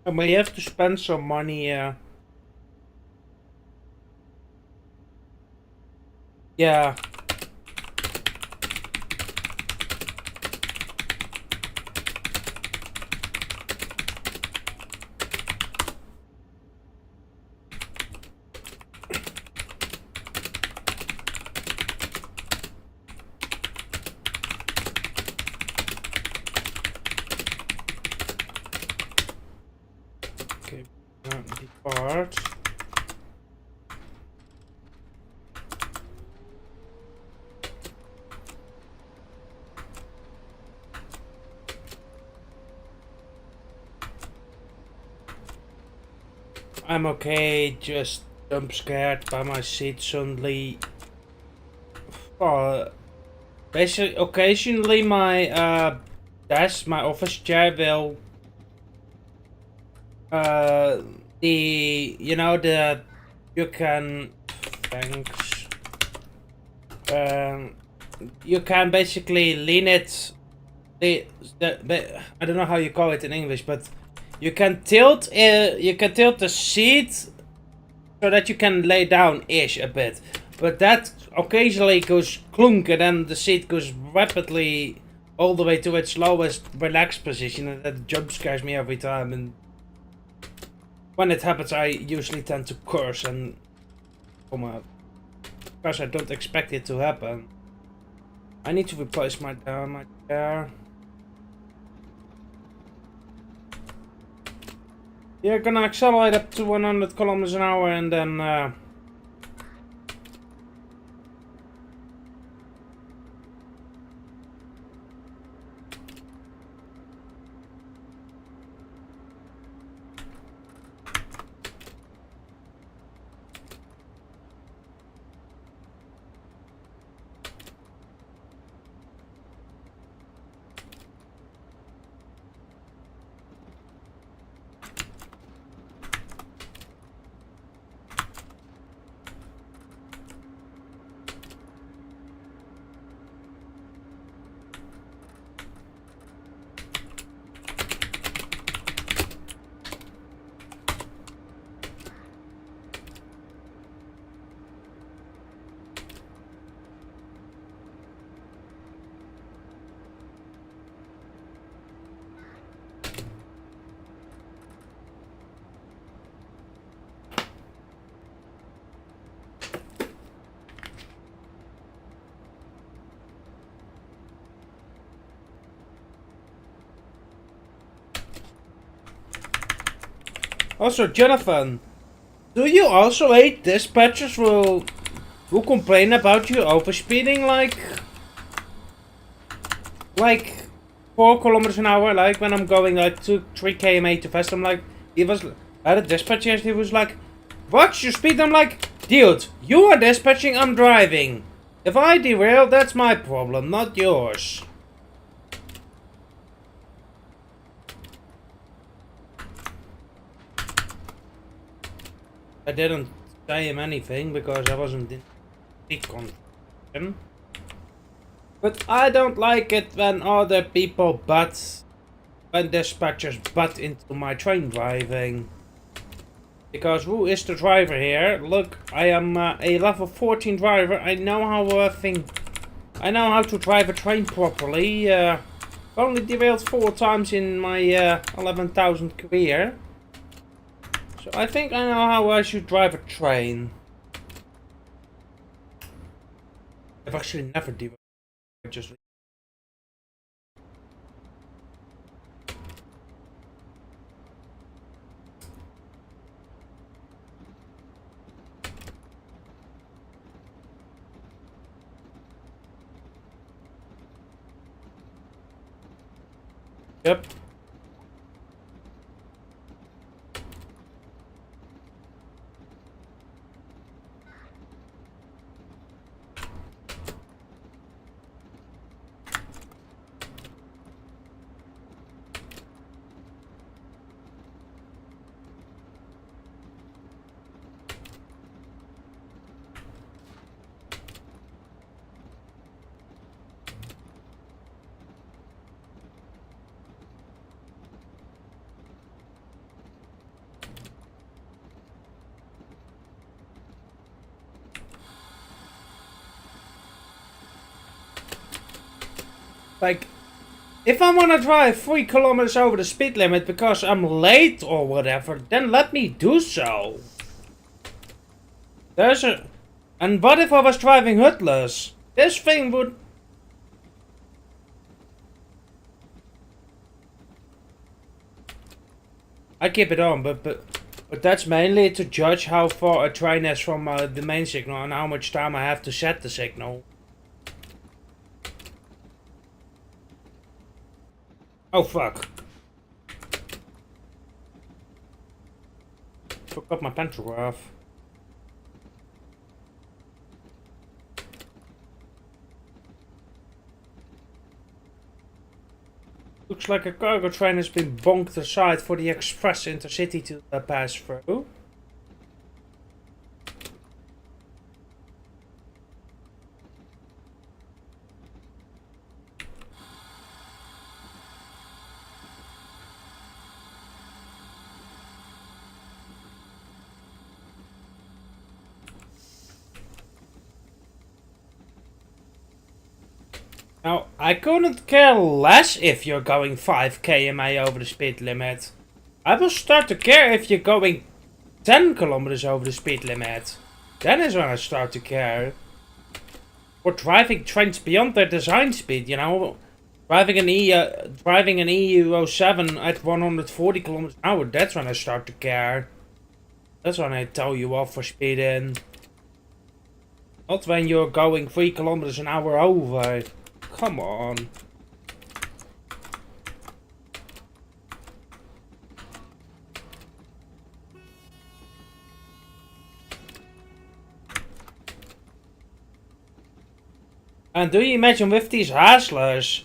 But you have to spend some money. Yeah. start. I'm okay, just jump scared by my seat suddenly. Basically, occasionally my desk, my office chair will you know, you can, thanks, you can basically lean it, I don't know how you call it in English, but you can tilt the seat so that you can lay down ish a bit, but that occasionally goes clunk and then the seat goes rapidly all the way to its lowest relaxed position, and that jump scares me every time. And when it happens, I usually tend to curse and come out because I don't expect it to happen. I need to replace my chair. Yeah, gonna accelerate up to 100 kilometers an hour and then also, Jonathan, do you also hate dispatchers who complain about you overspeeding like 4 kilometers an hour, like when I'm going like 2-3 km too fast? I'm like, he was at a dispatch yesterday, he was like, what's your speed? I'm like, dude, you are dispatching, I'm driving. If I derail, that's my problem, not yours. I didn't say him anything because I wasn't in big confusion. But I don't like it when other people when dispatchers butt into my train driving. Because who is the driver here? Look, I am a level 14 driver. I know how I know how to drive a train properly. I've only derailed 4 times in my 11,000 career. So I think I know how I should drive a train. I've actually never derailed. Just yep. Like, if I want to drive 3 kilometers over the speed limit because I'm late or whatever, then let me do so. And what if I was driving hoodless? This thing would... I keep it on, but But that's mainly to judge how far a train is from the main signal and how much time I have to set the signal. Oh fuck. Forgot my pantograph. Looks like a cargo train has been bonked aside for the express intercity to pass through. Now, I couldn't care less if you're going 5 km over the speed limit. I will start to care if you're going 10 kilometers over the speed limit. Then is when I start to care. Or driving trains beyond their design speed, you know. Driving an EU07 at 140 kilometers an hour, that's when I start to care. That's when I tell you off for speeding. Not when you're going 3 kilometers an hour over. Come on. And do you imagine with these Haslers?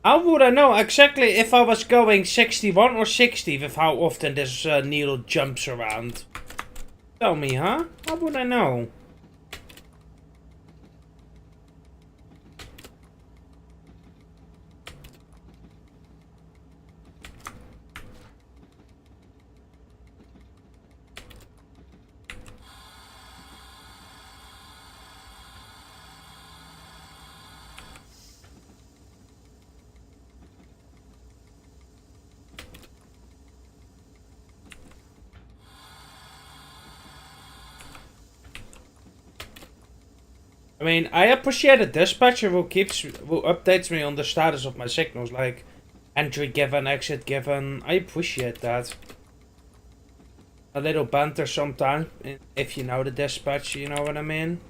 How would I know exactly if I was going 61 or 60 with how often this needle jumps around? Tell me, huh? How would I know? I mean, I appreciate a dispatcher who updates me on the status of my signals, like entry given, exit given. I appreciate that. A little banter sometimes, if you know the dispatch, you know what I mean?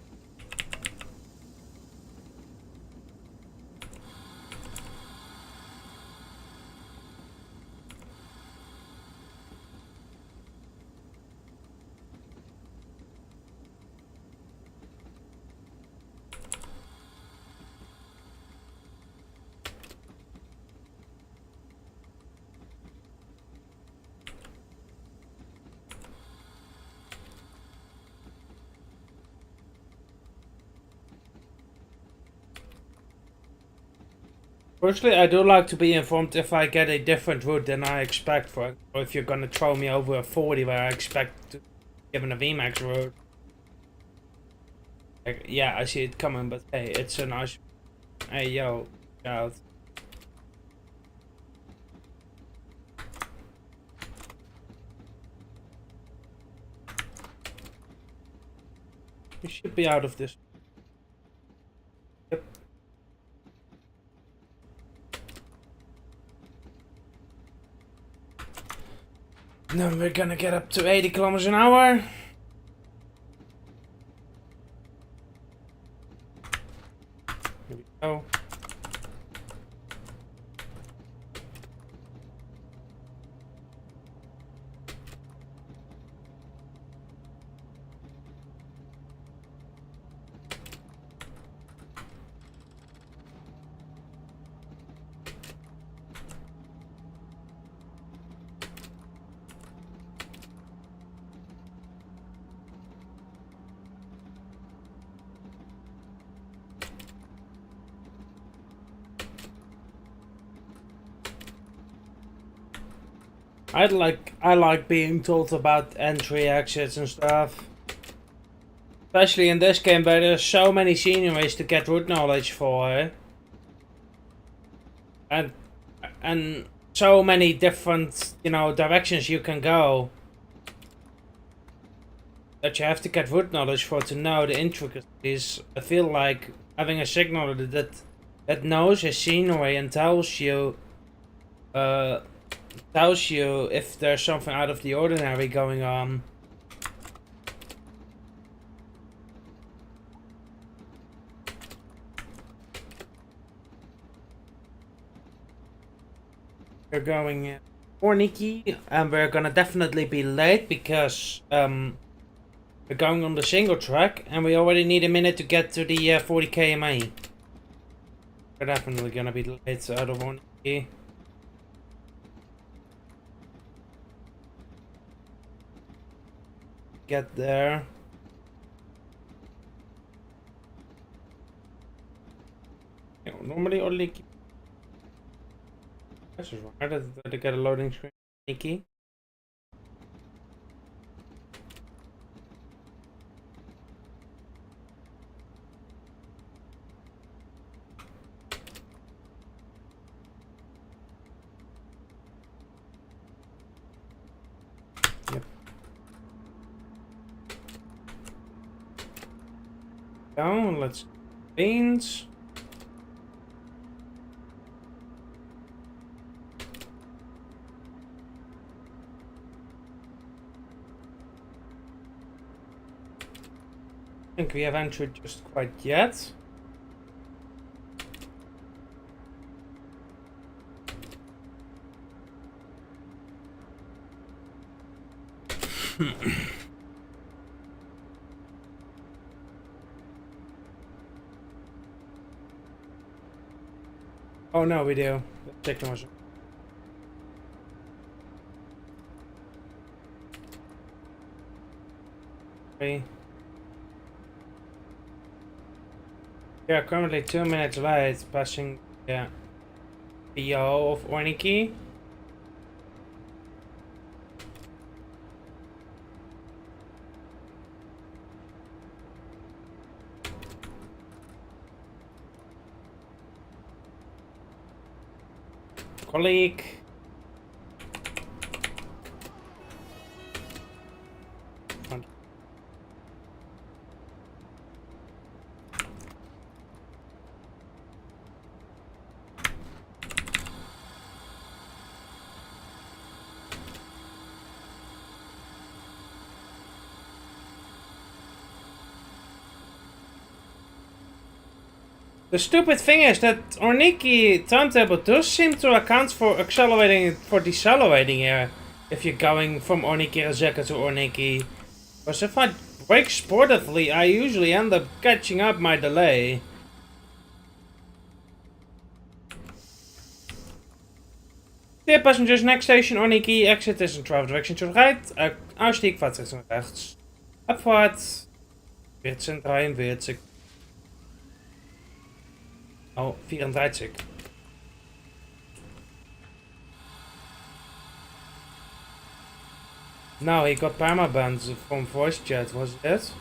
Personally, I do like to be informed if I get a different route than I expect for, or if you're gonna throw me over a 40 where I expect to given a VMAX route. Like, yeah, I see it coming, but hey, it's a nice. Hey, yo, out. You should be out of this. Yep. Then we're gonna get up to 80 kilometers an hour. Here we go. I like being told about entry, exits and stuff. Especially in this game where there's so many sceneries to get route knowledge for. And so many different, you know, directions you can go. That you have to get route knowledge for to know the intricacies. I feel like having a signal that knows a scenery and tells you tells you if there's something out of the ordinary going on. We're going Orniki, and we're gonna definitely be late because we're going on the single track, and we already need a minute to get to the 40 km. We're definitely gonna be late out of Orniki. Get there. Normally Orniki. This is right. Did I get a loading screen? Orniki. Down, let's beans. I think we have entered just quite yet. Oh no, we do. Technology. Okay. We are currently 2 minutes late, passing the PO of Orniki. Colleague. The stupid thing is that Orniki timetable does seem to account for accelerating for decelerating here if you're going from Orniki Azeka to Orniki. Because if I brake sportively, I usually end up catching up my delay. Dear passengers, next station Orniki, exit is in travel direction to the right, Ausstieg, Fahrtrichtung rechts. Abfahrt 14:43. Oh, 34. No, he got permabans from voice chat, was it?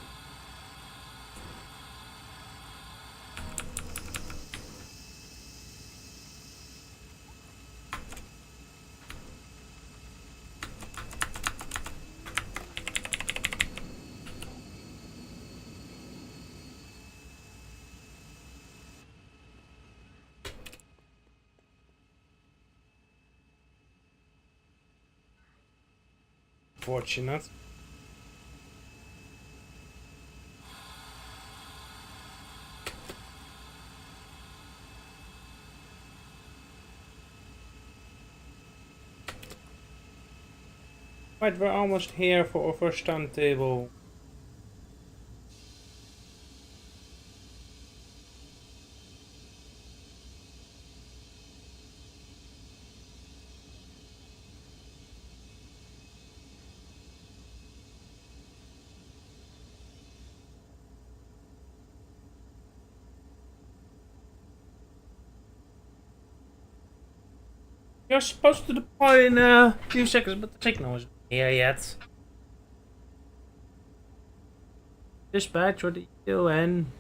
Fortunate. Right, we're almost here for our first timetable. You're supposed to deploy in a few seconds, but the signal isn't here yet. Dispatch, what are you doing?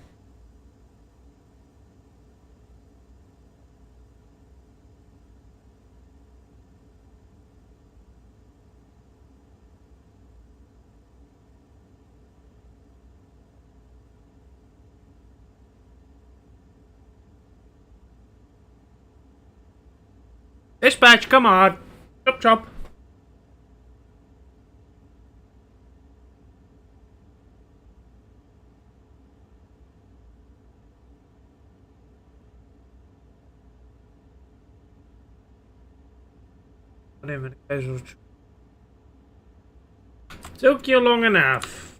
Dispatch, come on! Chop chop. Whatever the case was. Took you long enough.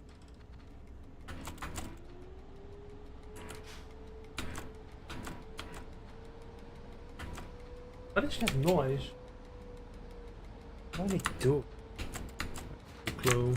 What is that noise? What did it do? Clue.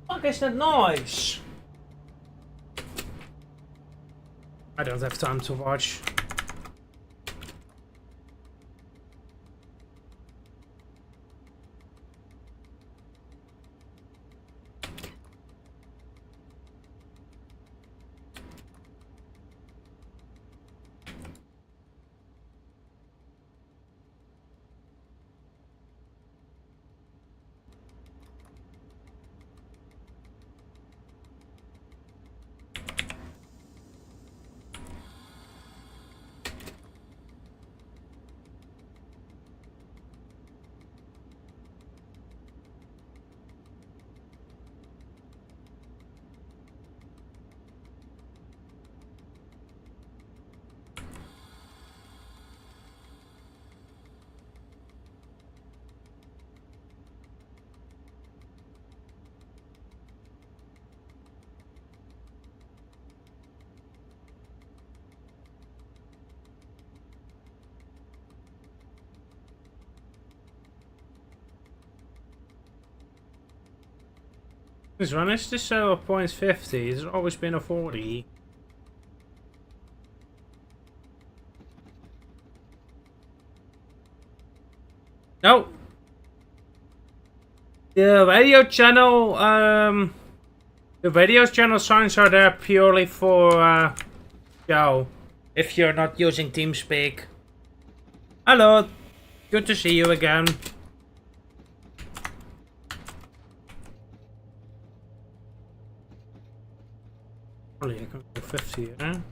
What is that noise? I don't have time to watch. This one is just a .50. It's always been a 40. No. The radio channel, the radio channel signs are there purely for, show. If you're not using TeamSpeak. Hello. Good to see you again. Probably I can go 50 here.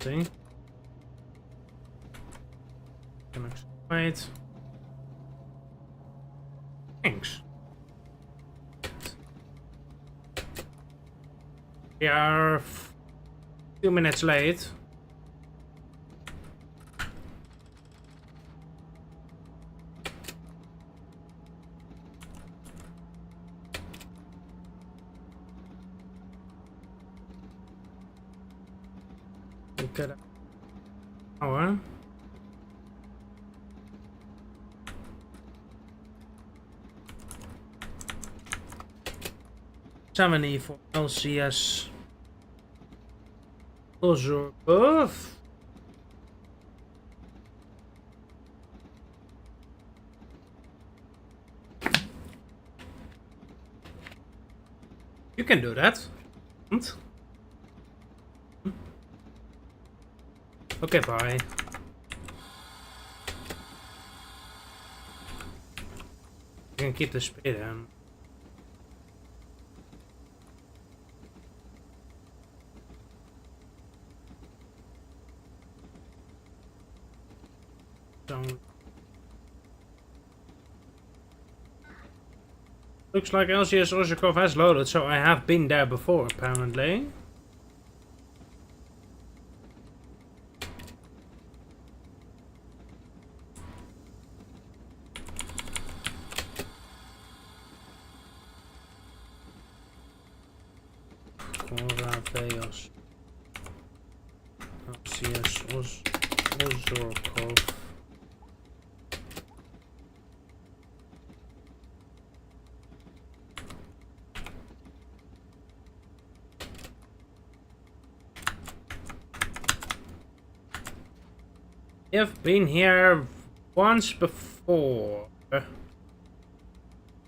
See? Can I wait? Thanks. We are 2 minutes late. Good hour. Seventy for LCS. Those are both. You can do that. Okay, bye. You can keep the speed in. Don't. Looks like LCS Ozhikov has loaded, so I have been there before, apparently. LCS Ozhikov. I've been here once before.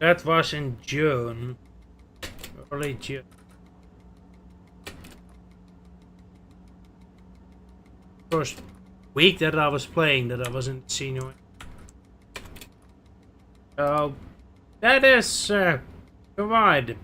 That was in June. Early June. First week that I was playing, that I was in senior. So that is right.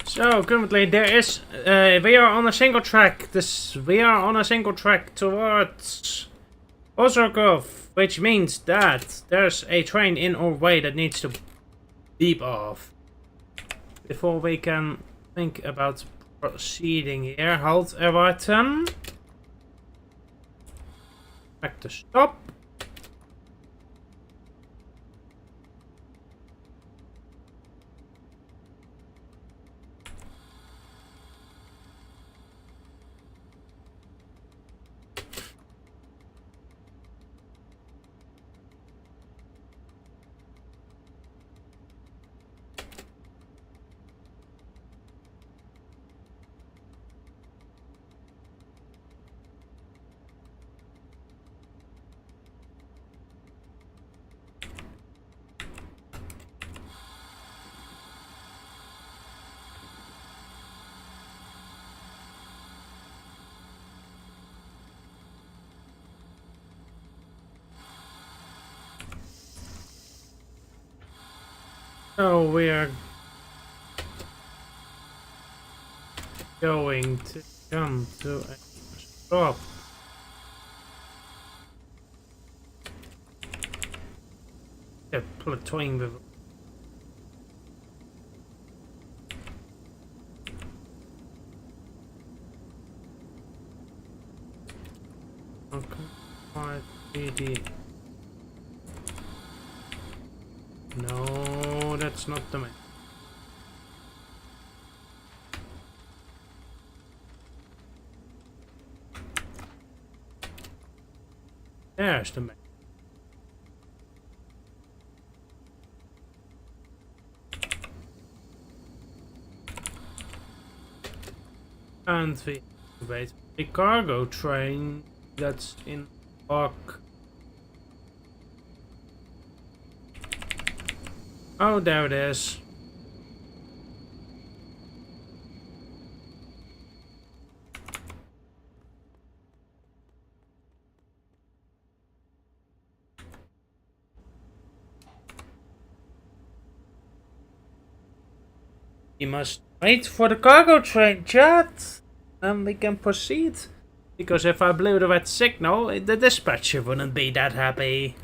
So currently there is we are on a single track. We are on a single track towards Ozarkov, which means that there's a train in our way that needs to beep off before we can think about proceeding here. Halt, Everton. Back to stop. So we are going to come to a stop. Yeah, platoon with. Okay, TD. No, that's not the man. There's the man. And we wait a cargo train that's in dock. Oh, there it is. We must wait for the cargo train, chat, and we can proceed. Because if I blew the red signal, the dispatcher wouldn't be that happy.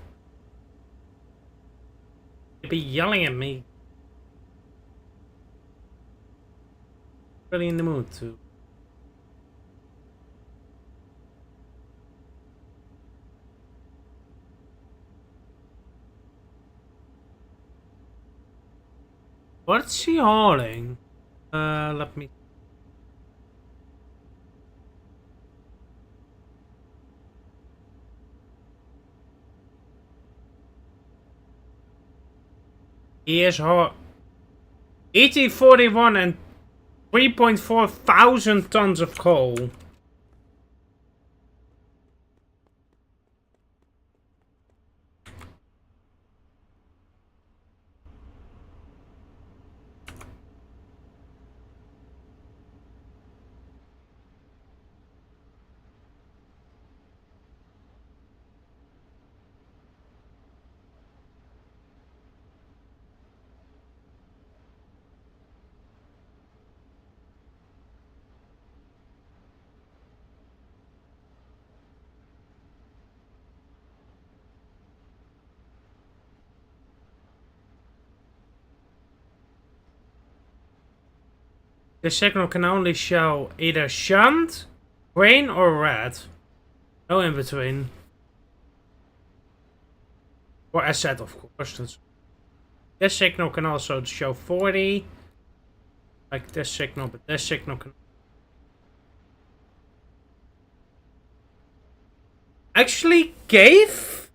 He'd be yelling at me. Really in the mood to. What's she hauling? Let me. He is hauling 1841 and 3.4 thousand tons of coal. The signal can only show either shunt, green, or red. No in between. Or as said, of course. This signal can also show 40. Like this signal, but this signal can... Actually, Cave?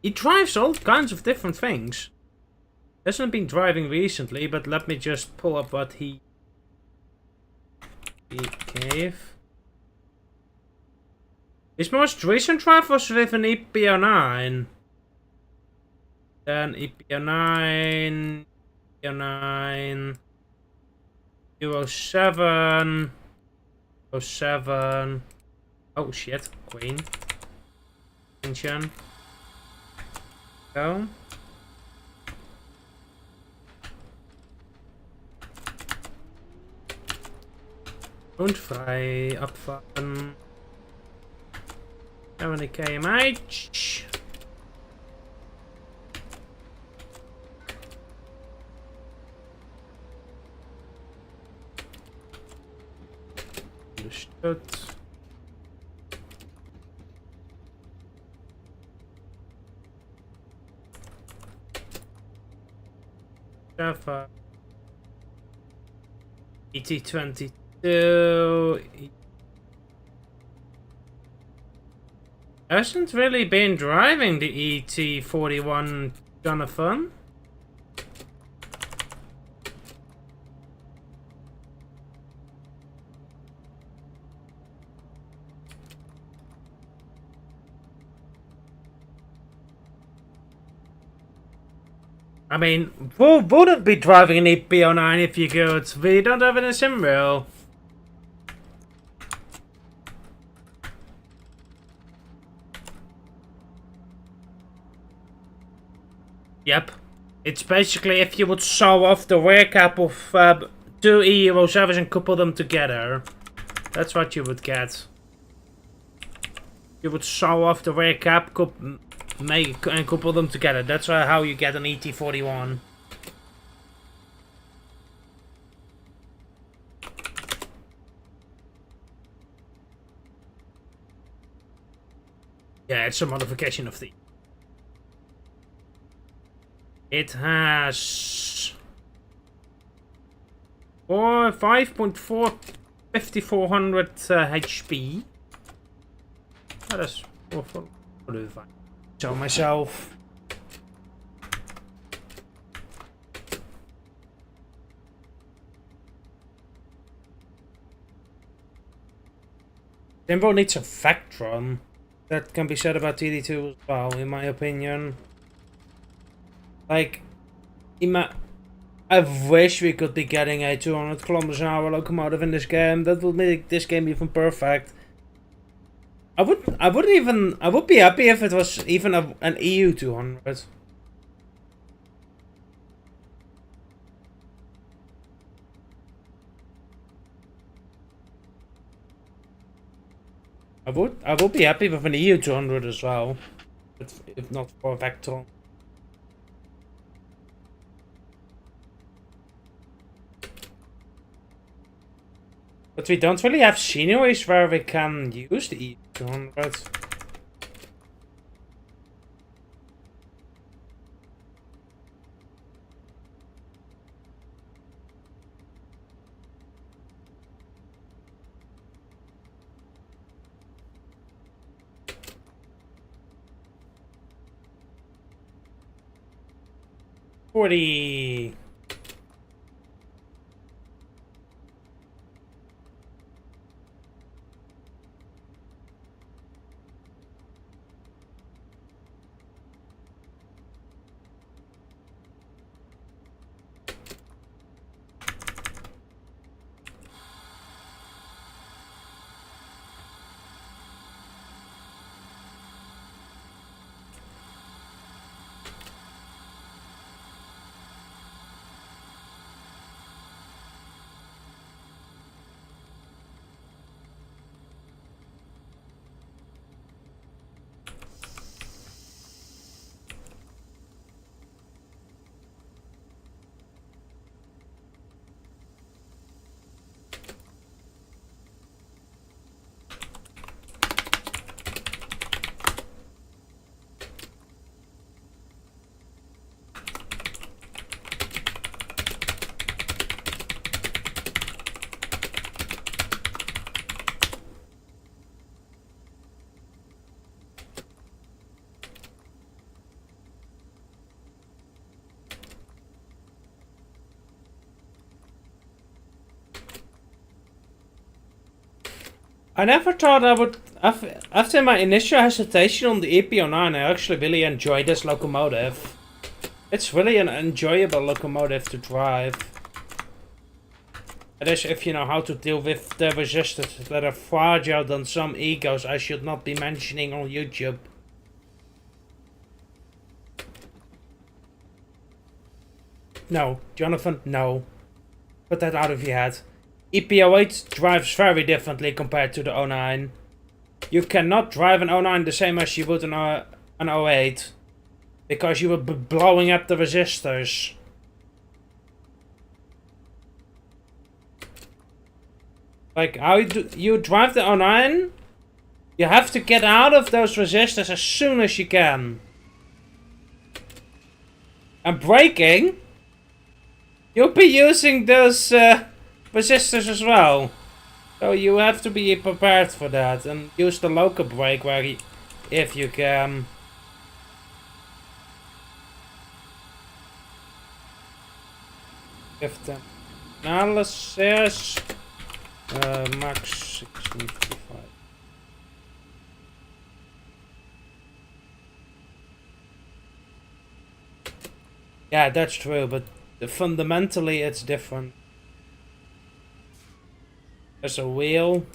He drives all kinds of different things. Hasn't been driving recently, but let me just pull up what he gave. His most recent drive was with an EP09. Then EP09, EP09, Euro 7, Euro 7. Oh shit, Queen. Attention. Go. Und frei abfahren. 70 km/h. Understood. Java. ET22. Hasn't really been driving the ET41, Jonathan. I mean, who wouldn't be driving an EP09 if you could? We don't have it in Simreal. Yep. It's basically if you would saw off the rear cap of two E07s and couple them together. That's what you would get. You would saw off the rear cap, make and couple them together. That's how you get an ET41. Yeah, it's a modification of the... It has 5.4 5400 HP. That is awful. What do I show myself? Timbo needs a Vectron. That can be said about TD2 as well, in my opinion. Like, I wish we could be getting a 200 kilometers an hour locomotive in this game. That would make this game even perfect. I would be happy if it was even an EU 200. I would be happy with an EU 200 as well, if not for a Vectron. But we don't really have sceneries where we can use the E200. $40. I never thought I would. After my initial hesitation on the EP09, I actually really enjoy this locomotive. It's really an enjoyable locomotive to drive. That is, if you know how to deal with the resistors that are fragile than some egos I should not be mentioning on YouTube. No, Jonathan, no. Put that out of your head. EP08 drives very differently compared to the 09. You cannot drive an 09 the same as you would an 08. Because you will be blowing up the resistors. Like, how you drive the 09? You have to get out of those resistors as soon as you can. And braking? You'll be using those resistors as well. So you have to be prepared for that. And use the local brake if you can. Give them analysis. Max 1655. Yeah, that's true, but fundamentally it's different. There's a wheel.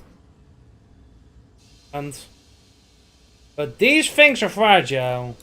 But these things are fragile.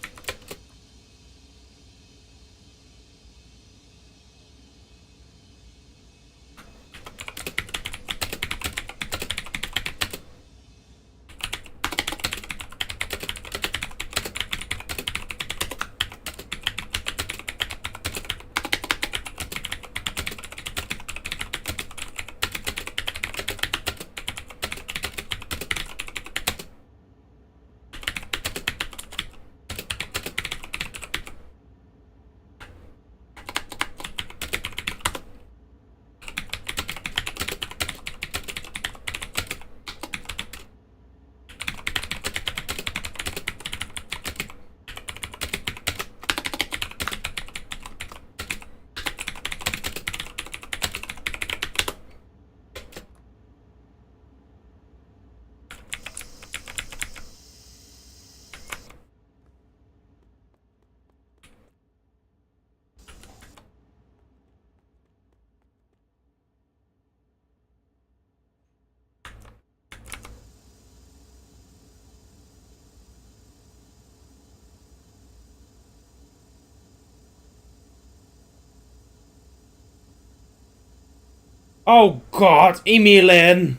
Oh God, Emilien!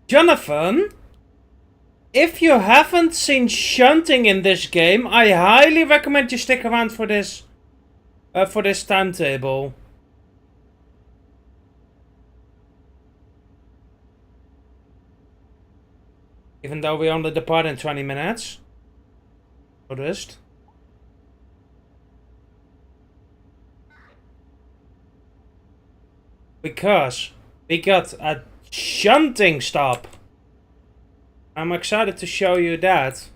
Jonathan, if you haven't seen shunting in this game, I highly recommend you stick around for this timetable. Even though we only depart in 20 minutes. Noticed. Because we got a shunting stop. I'm excited to show you that.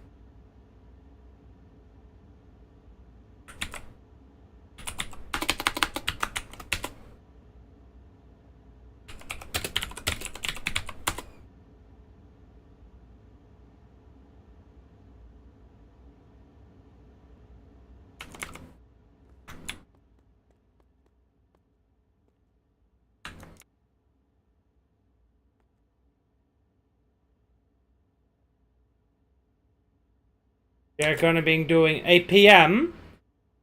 We're gonna be doing APM.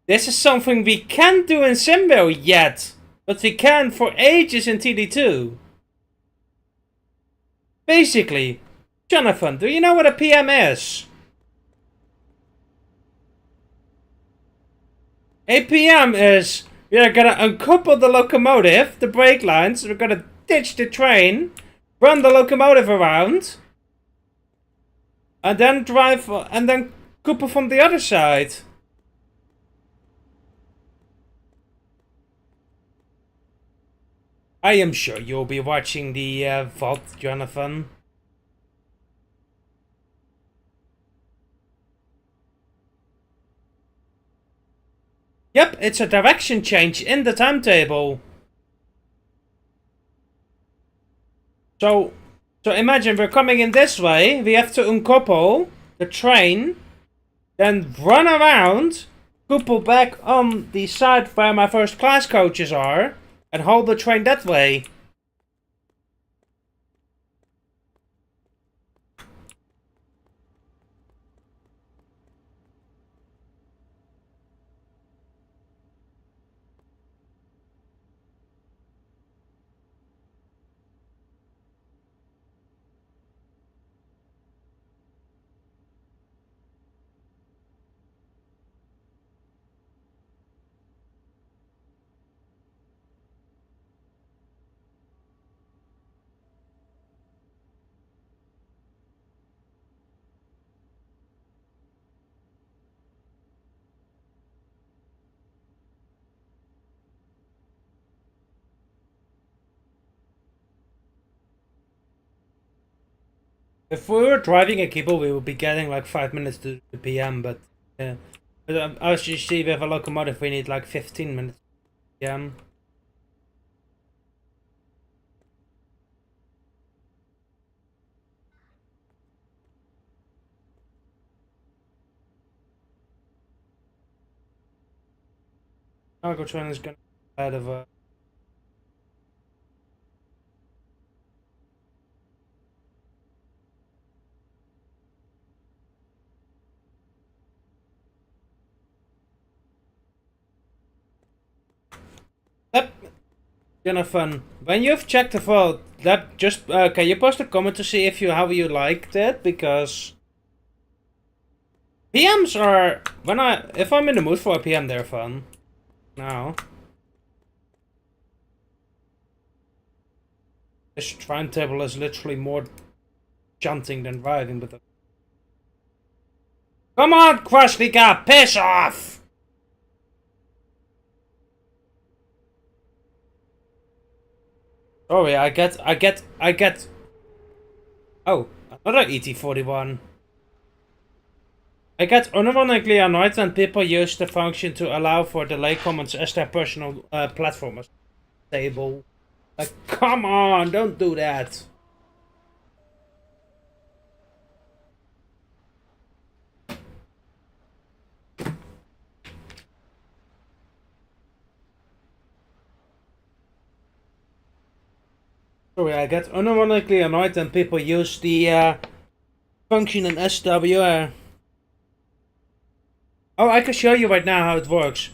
This is something we can't do in Simbo yet, but we can for ages in TD2. Basically, Jonathan, do you know what a PM is? APM is we're gonna uncouple the locomotive, the brake lines, we're gonna ditch the train, run the locomotive around, and then drive, and then couple from the other side. I am sure you'll be watching the VOD, Jonathan. Yep, it's a direction change in the timetable. So imagine we're coming in this way, we have to uncouple the train, then run around, couple back on the side where my first class coaches are, and hold the train that way. If we were driving a cable, we would be getting like 5 minutes to the PM, but yeah. As you see, with a locomotive, we need like 15 minutes to PM. Cargo train is gonna be out of a. Jonathan, when you've checked the vote, that just can you post a comment to see if how you liked it? Because PMs are if I'm in the mood for a PM, they're fun. Now this timetable is literally more shunting than driving, but come on, Krasnika, piss off! Sorry, I get. Oh, another ET41. I get unironically annoyed when people use the function to allow for delay comments as their personal platform is stable. Like, come on, don't do that. Sorry, I get unironically annoyed when people use the function in SWR. Oh, I can show you right now how it works.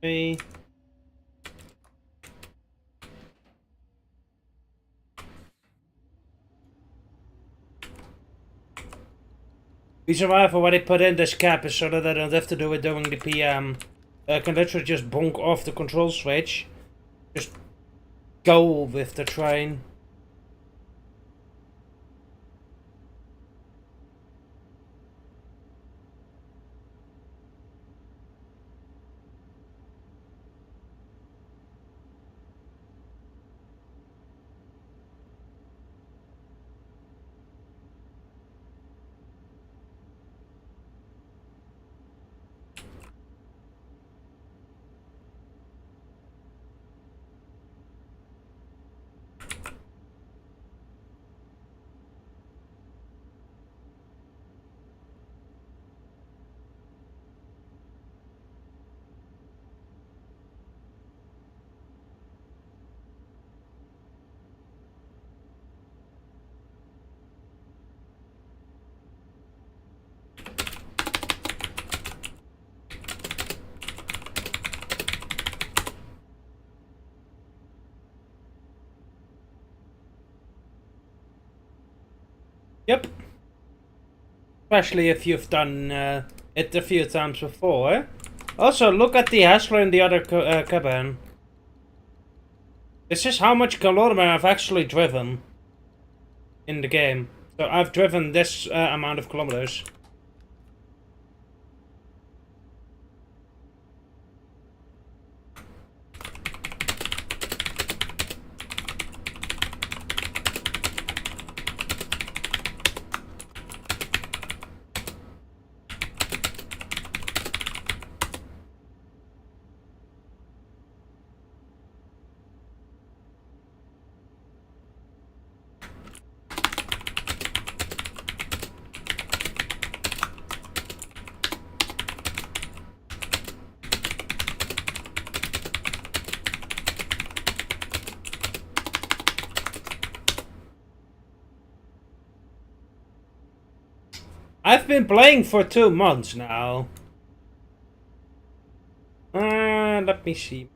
3. Reason why I've already put in this cap is so that I don't have to do it during the PM. I can literally just bonk off the control switch. Just go with the train. Yep. Especially if you've done it a few times before. Also, look at the Hassler in the other cabin. This is how much kilometer I've actually driven in the game. So I've driven this amount of kilometers. I've been playing for 2 months now. Let me see.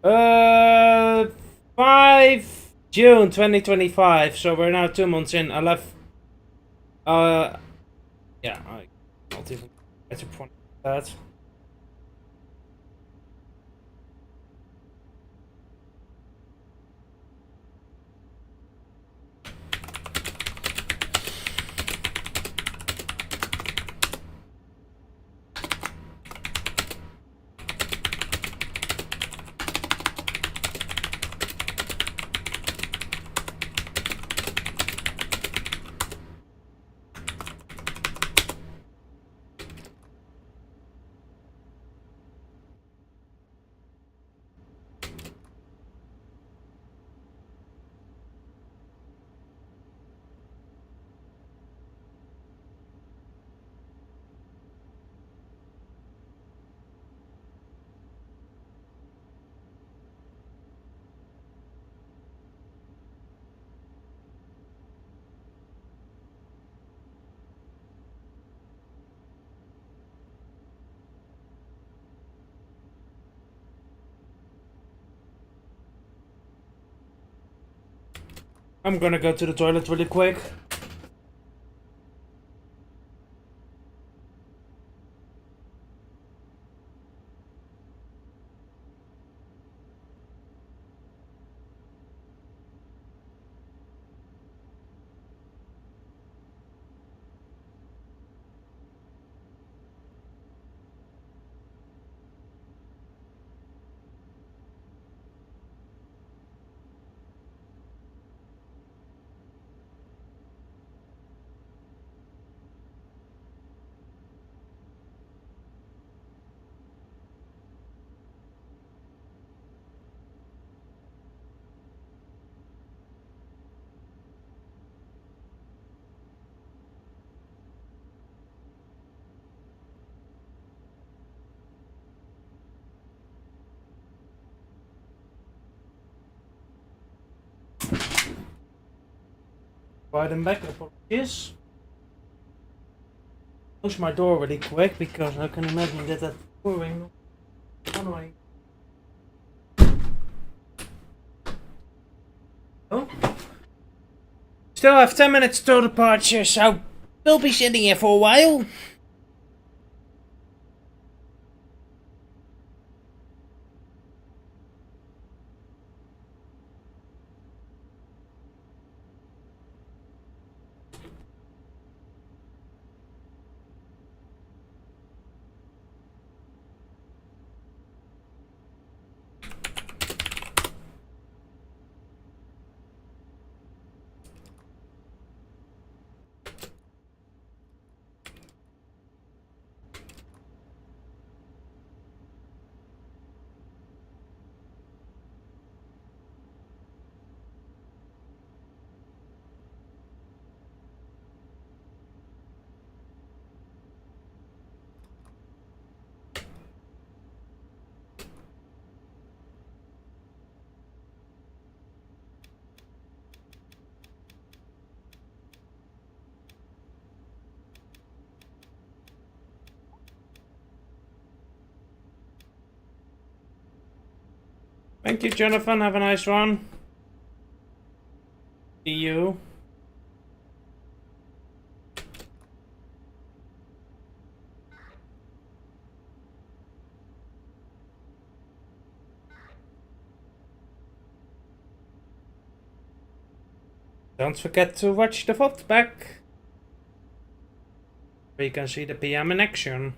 5 June 2025. So we're now 2 months in. I left. Yeah, I not even get to point that. I'm gonna go to the toilet really quick. Right, I'm back. Apologies. close my door really quick because I can imagine that pouring one way. Oh. Still have 10 minutes till departure, so we'll be sitting here for a while. Thank you, Jonathan. Have a nice one. See you. Don't forget to watch the VOD back, where you can see the PM in action.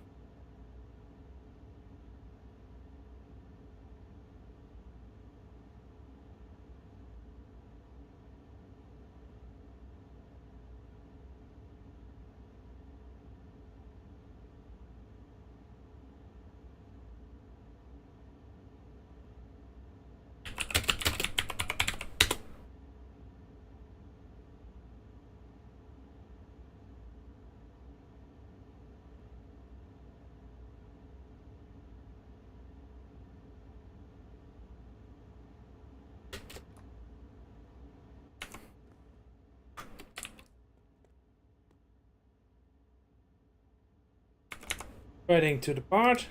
Waiting to depart.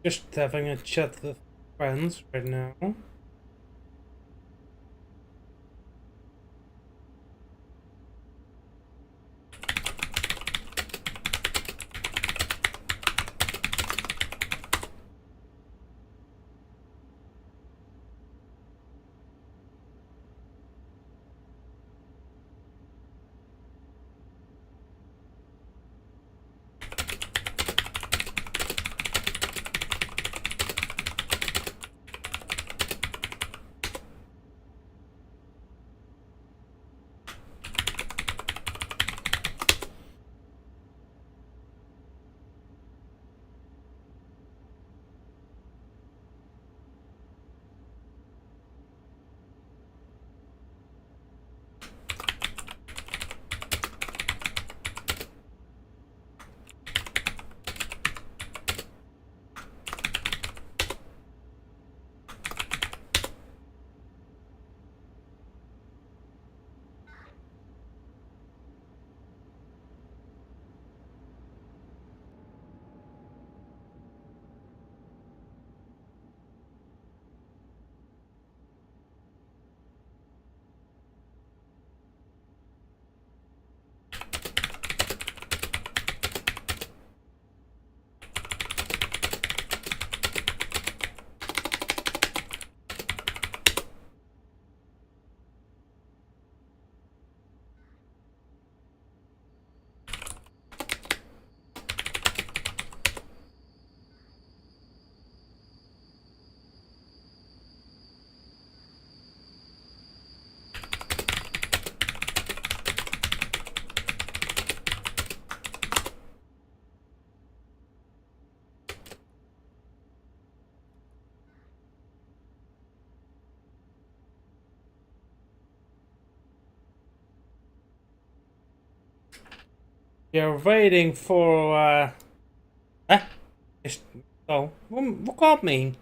Just having a chat with friends right now. We are waiting for... Oh, what called me?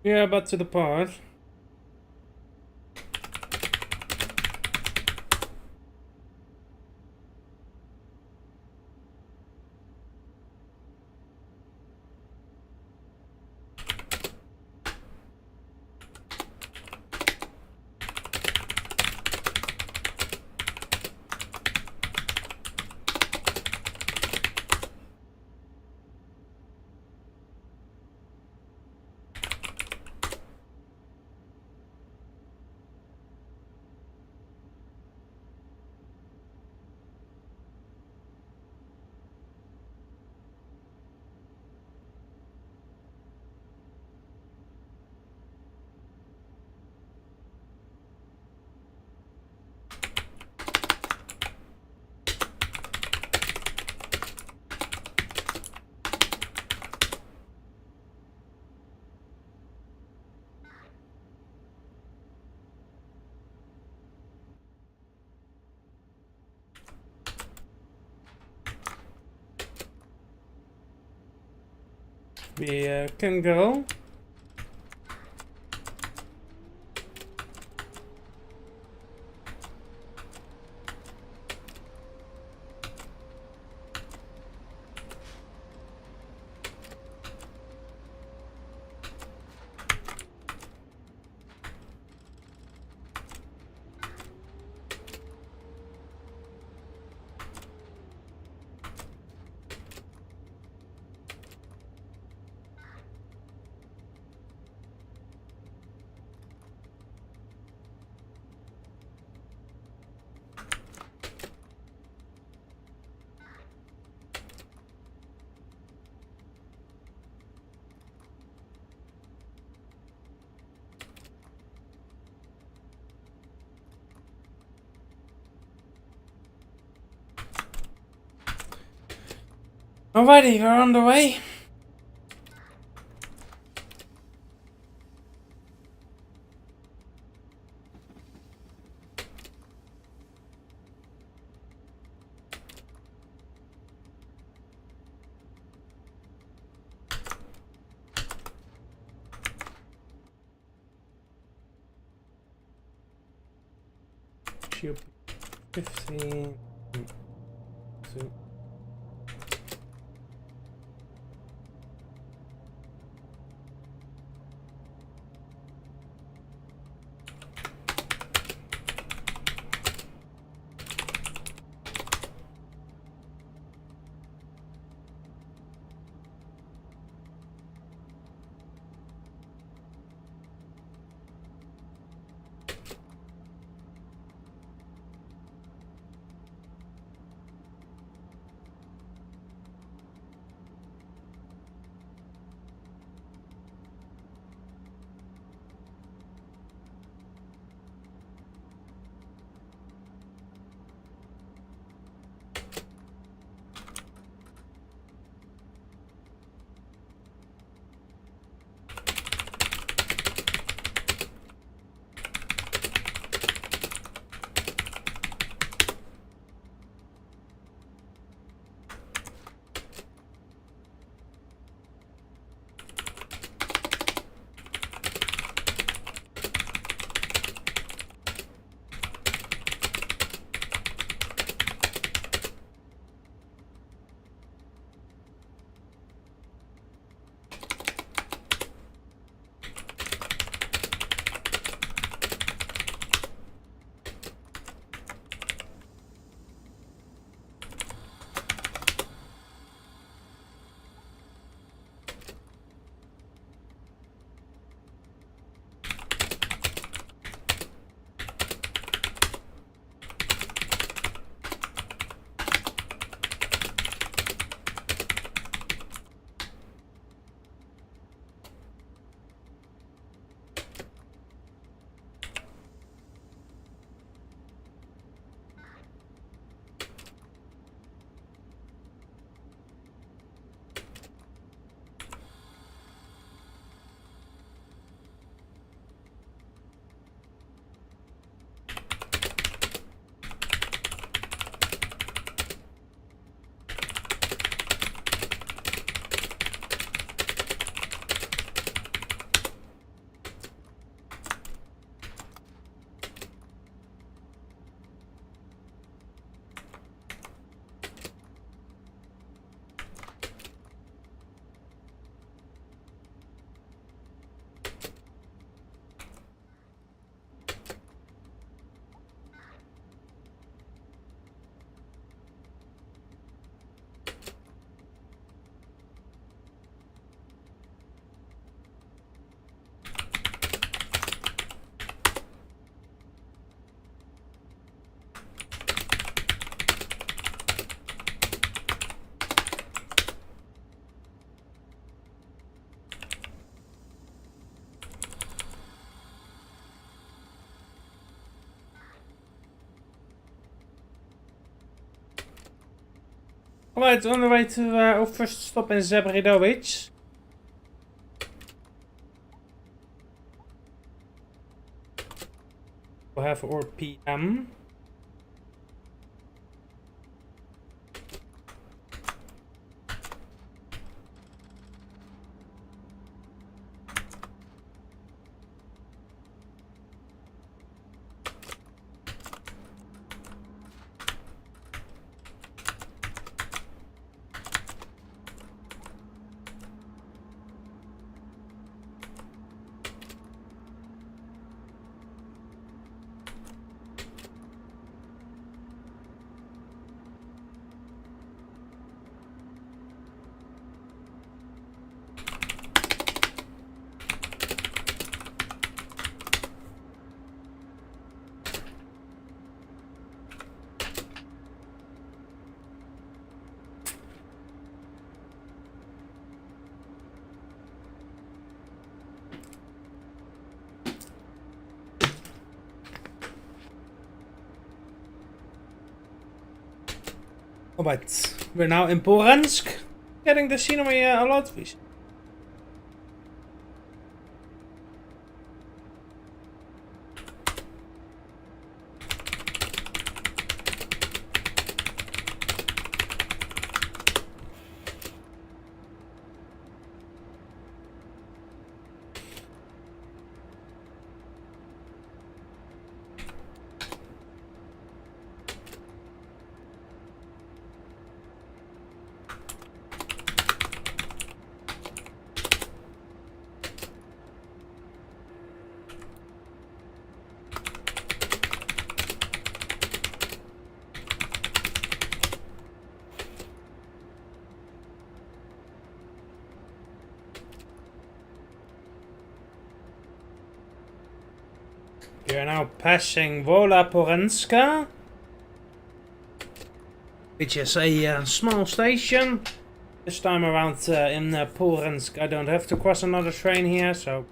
Yeah, but to the part. We can go. Alrighty, we're on the way. Cube 15. So Alright, on the way to our first stop in Zebridovic. We'll have our PM. Alright, we're now in Porensk, getting the scenery a lot. We are now passing Wola Porenska, which is a small station. This time around in Porensk I don't have to cross another train here, so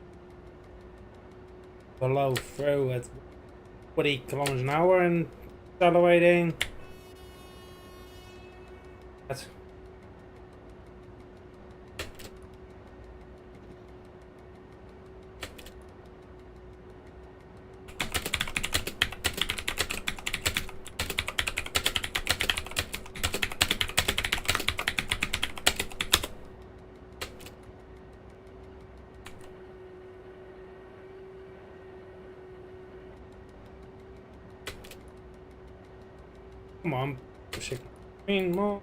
below through at 40 kilometers an hour and accelerating. That's come on, pushing more.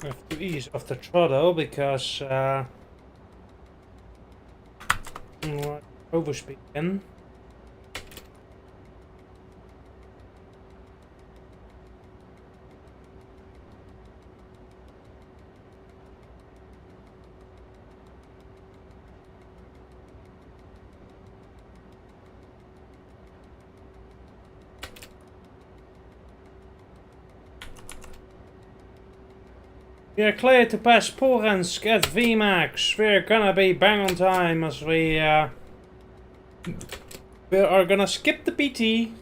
I have to ease off the throttle because overspeeding. We are clear to pass Porensk at VMAX. We're gonna be bang on time as we are gonna skip the PT.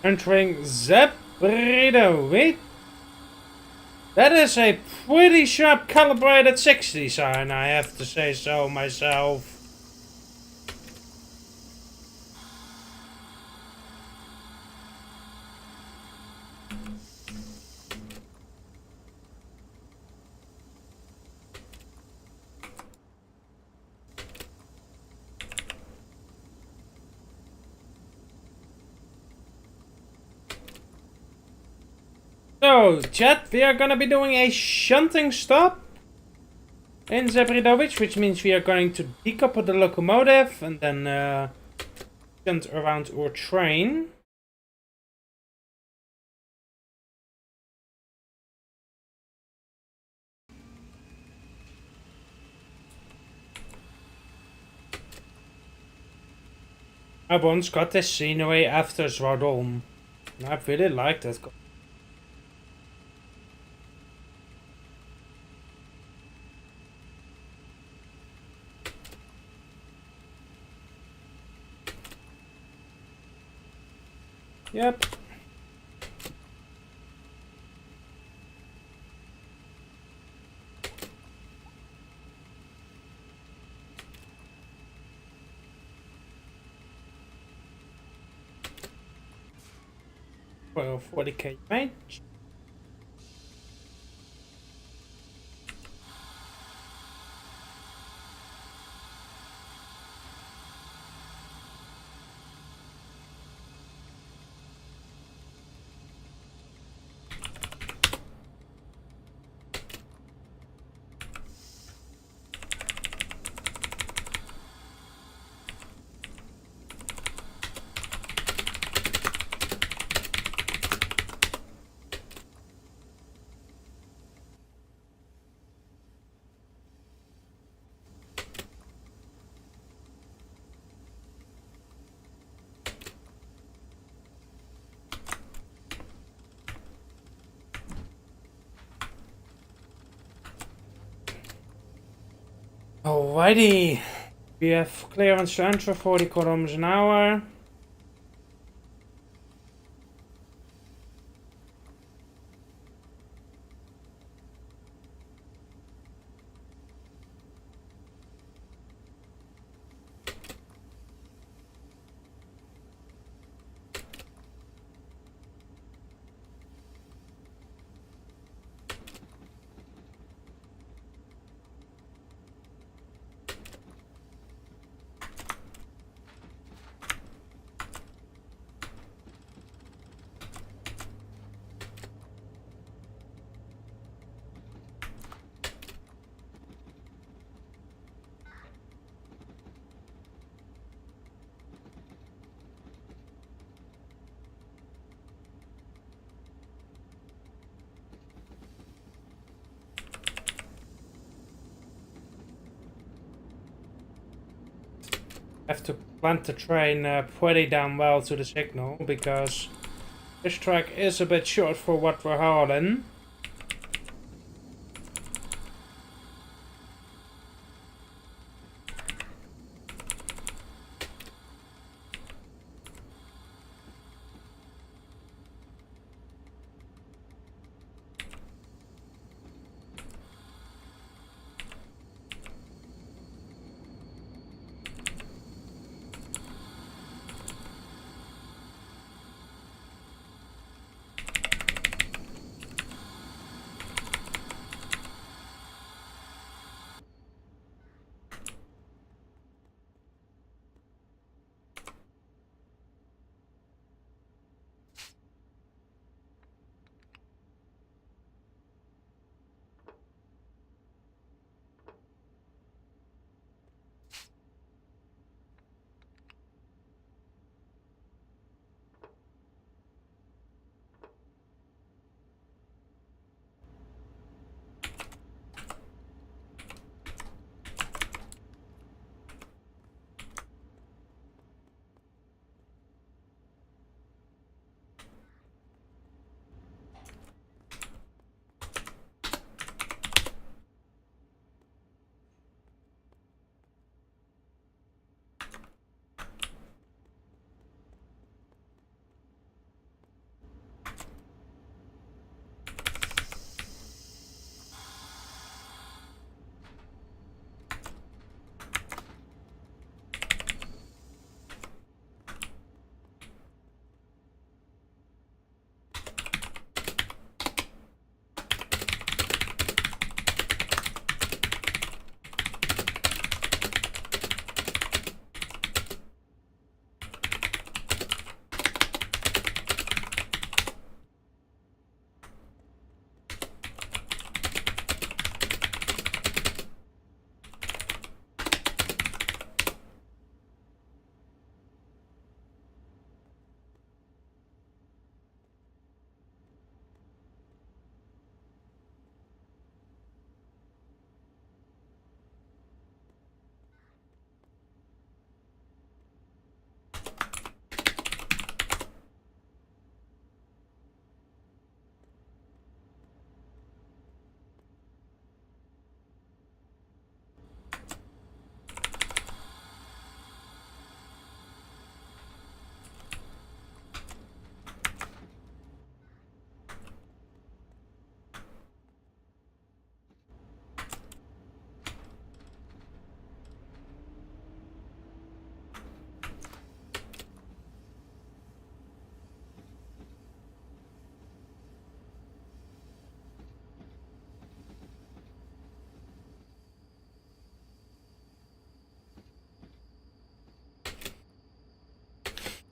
Entering Zebrido. Wait. That is a pretty sharp calibrated 60 sign, I have to say so myself. So, chat, we are gonna be doing a shunting stop in Zebridovic, which means we are going to decouple the locomotive and then shunt around our train. I once got this scenery after Zwardon. I really liked it. Yep. Well, 40k range. Alrighty, we have clearance to enter 40 kilometers an hour. Have to plant the train pretty damn well to the signal because this track is a bit short for what we're hauling.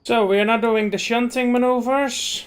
So we are not doing the shunting maneuvers.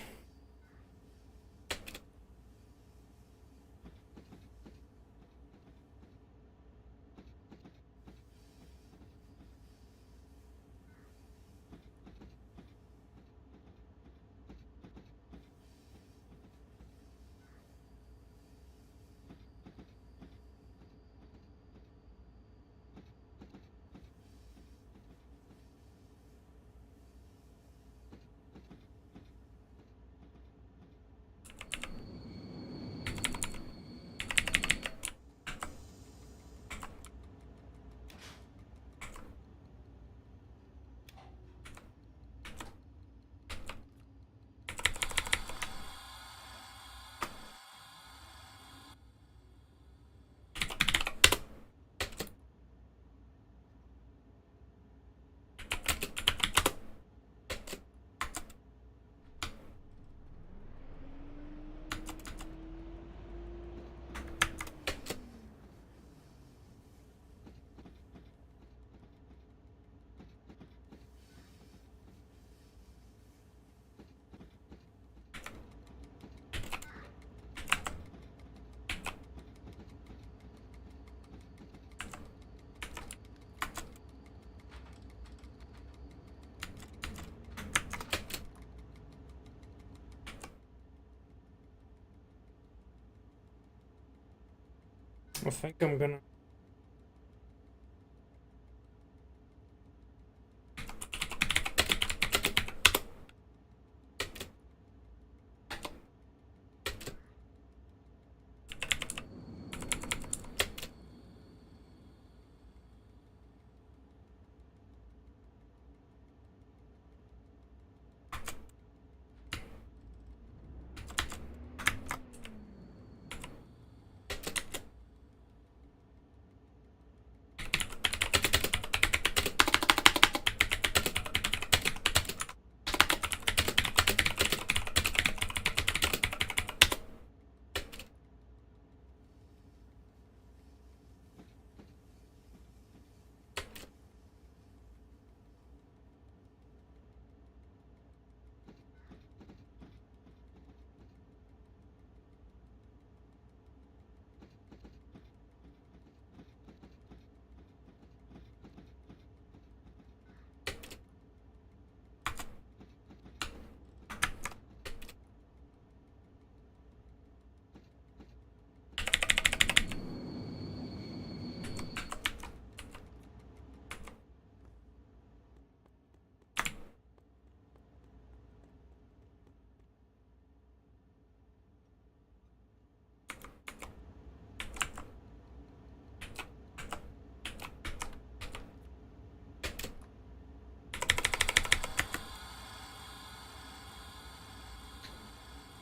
I think I'm gonna.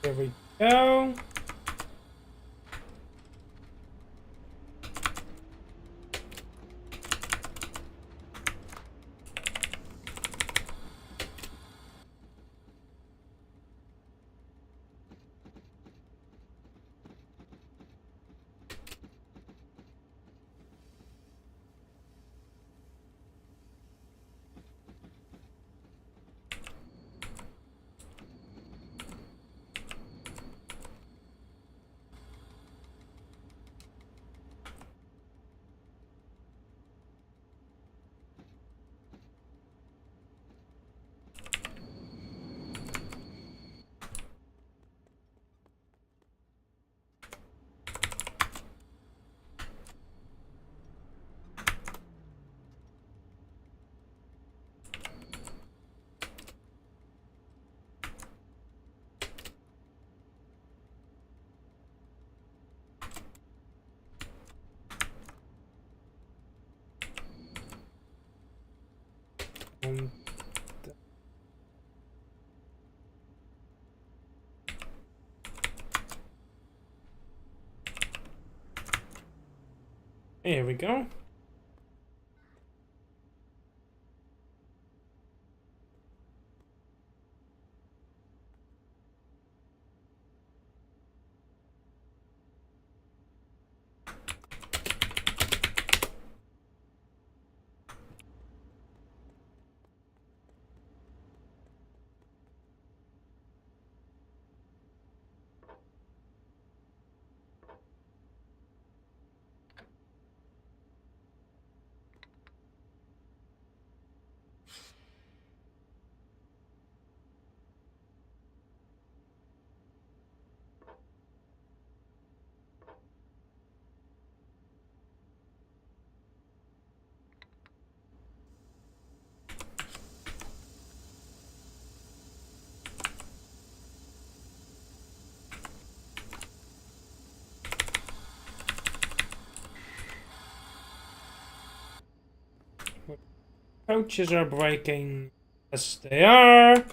There we go. And here we go. Coaches are braking. Yes, they are.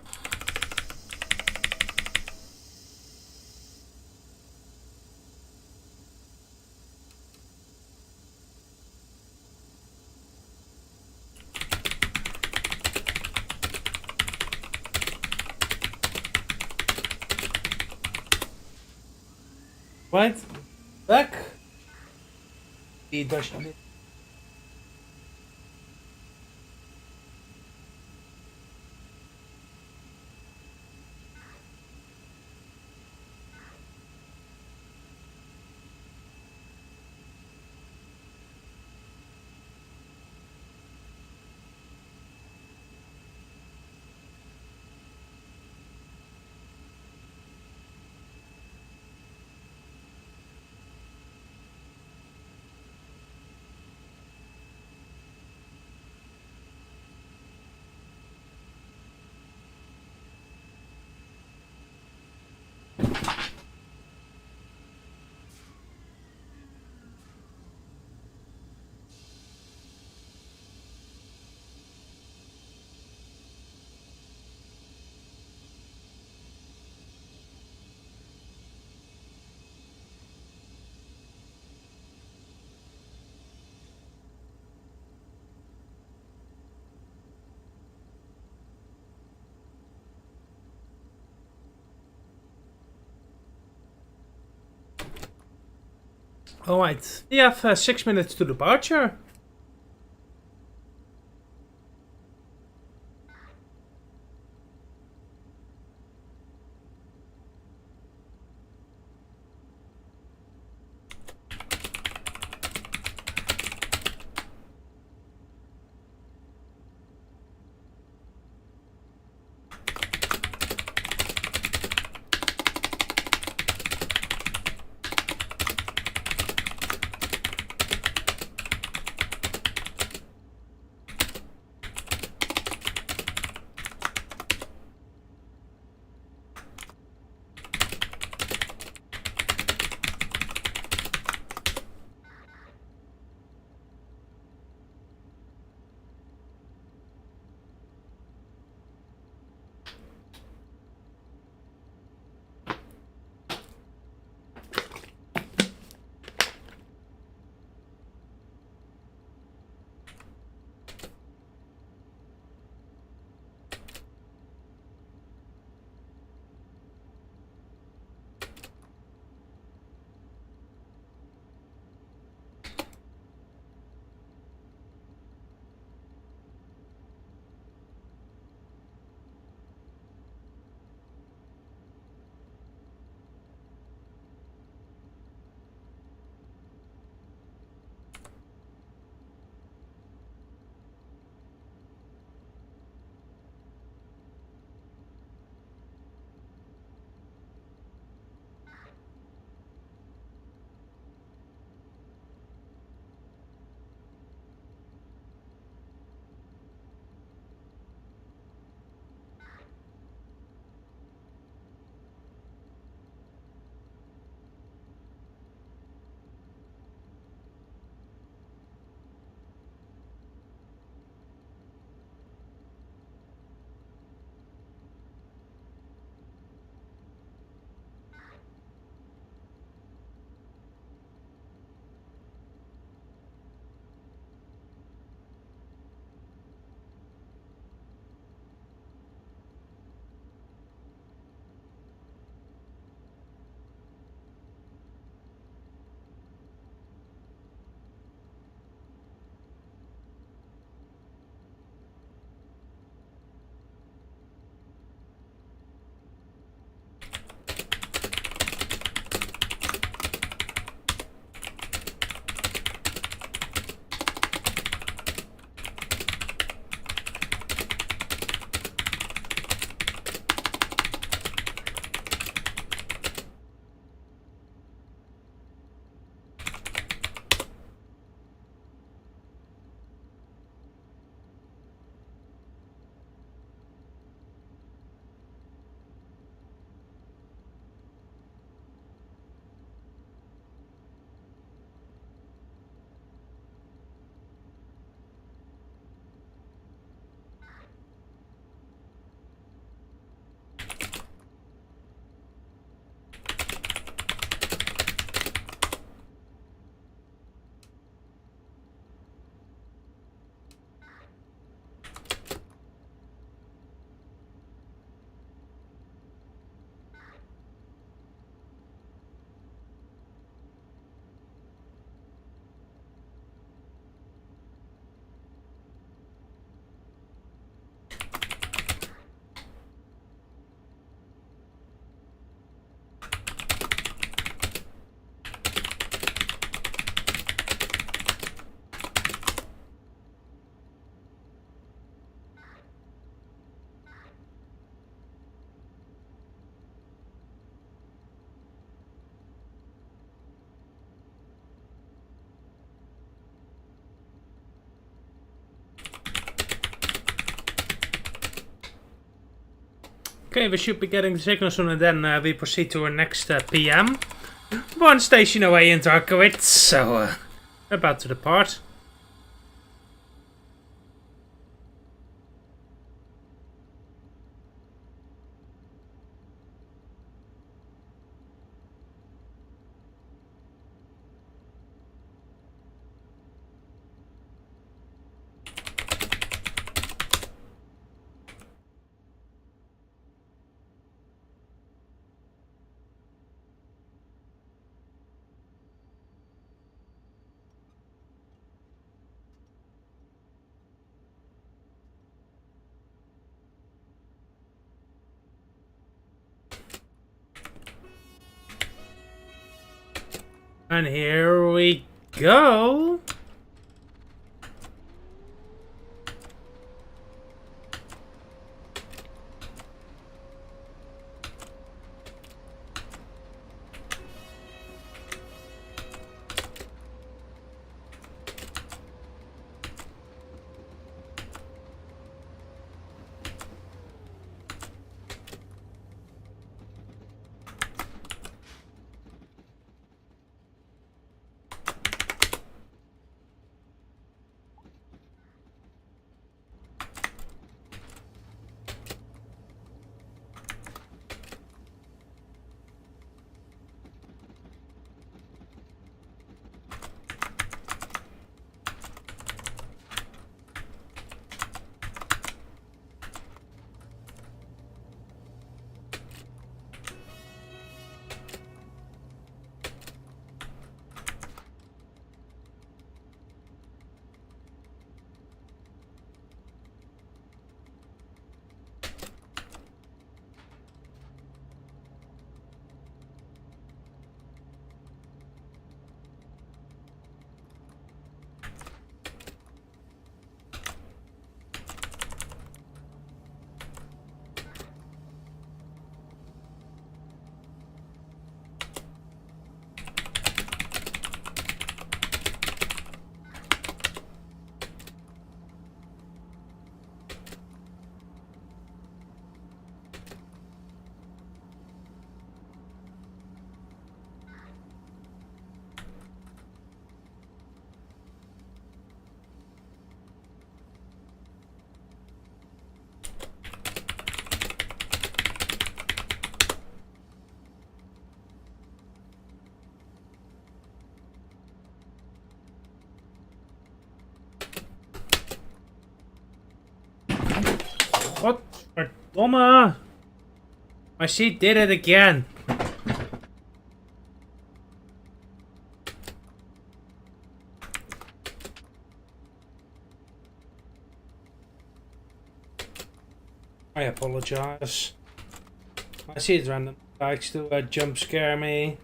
Right, back. Die Deutschland. Alright, we have 6 minutes to departure. Okay, we should be getting the signal soon, and then we proceed to our next PM. One station away in Darkowitz, so about to depart. And here we go. What for domme? My seat did it again. I apologize. My seat random likes to jump scare me.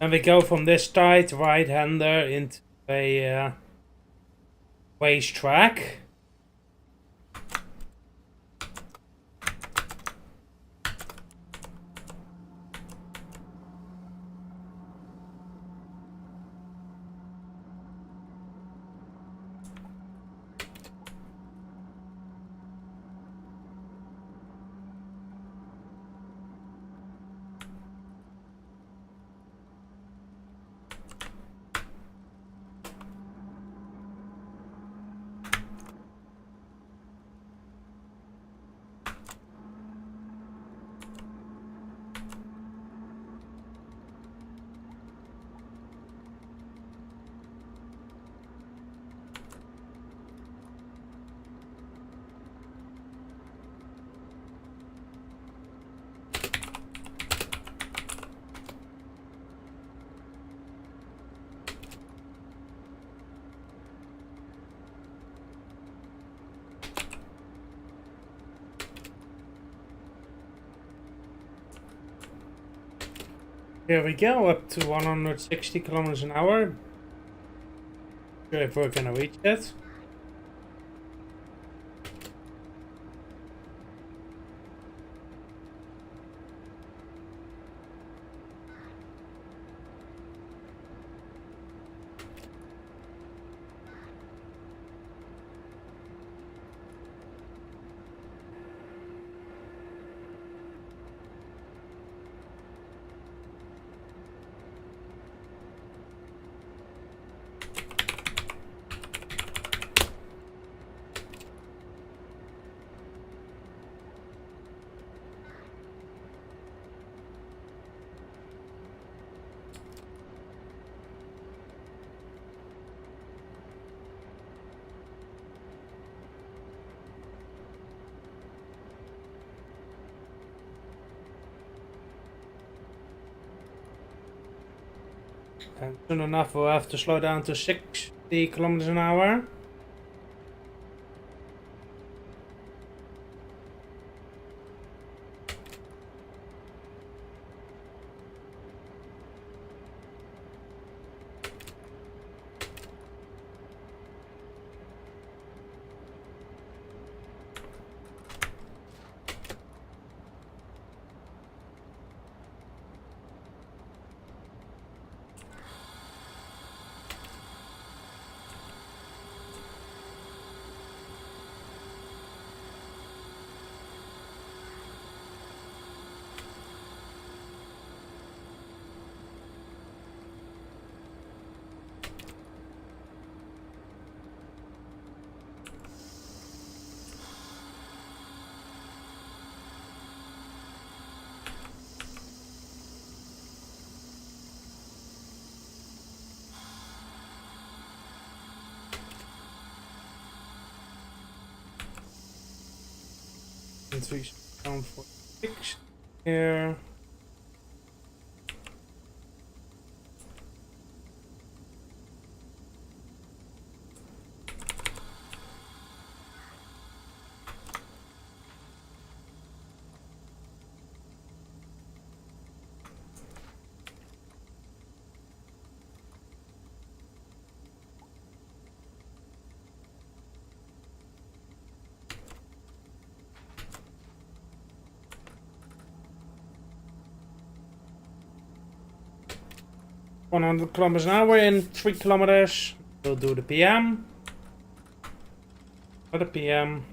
And we go from this tight right-hander into a waste track. Here we go, up to 160 kilometers an hour. Sure if we're gonna reach it. And soon enough we'll have to slow down to 60 kilometers an hour. And so down for 6 here. One 100 kilometers an hour in 3 kilometers. We'll do the PM. For the PM.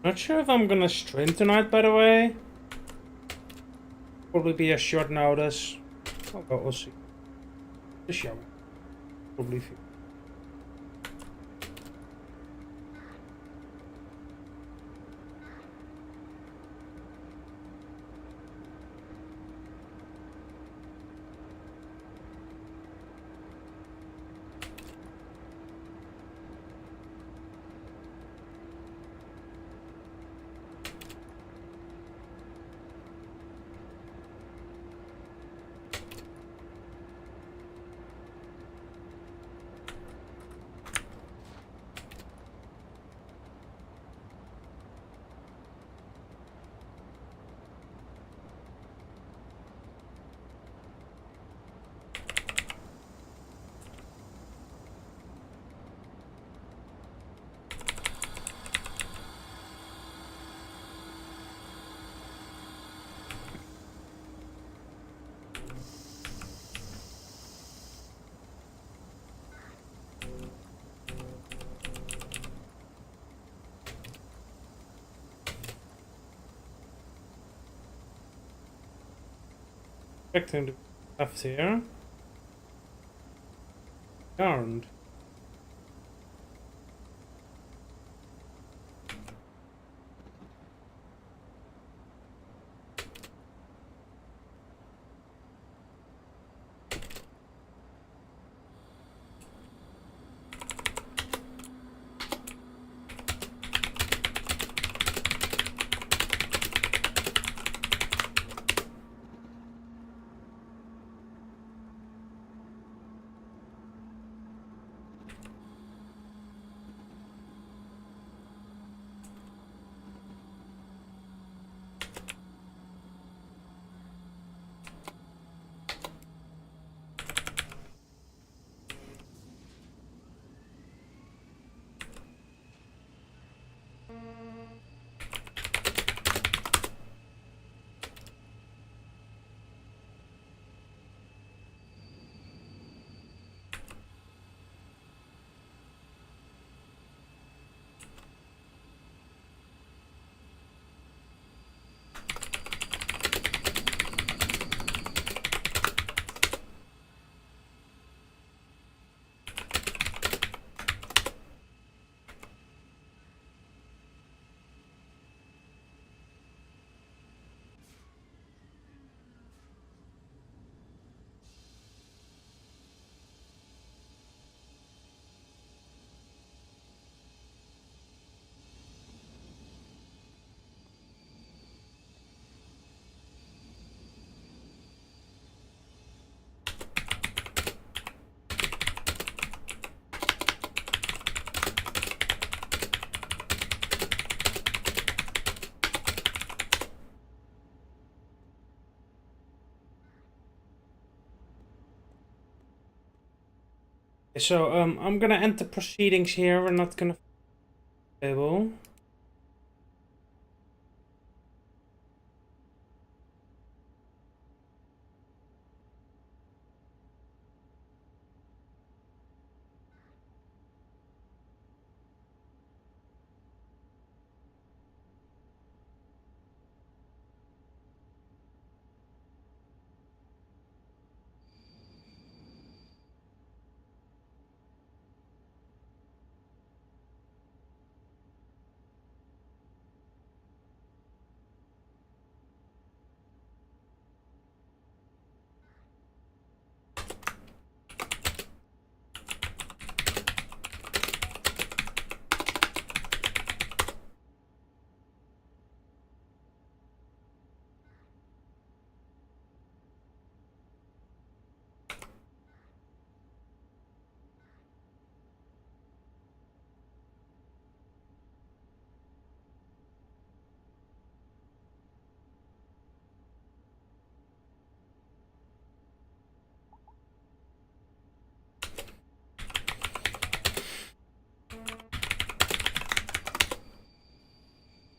Not sure if I'm gonna stream tonight, by the way. Probably be a short notice. Oh, but we'll see. The show. Probably. Expecting to be left here. Darned. So I'm gonna end the proceedings here. We're not gonna table.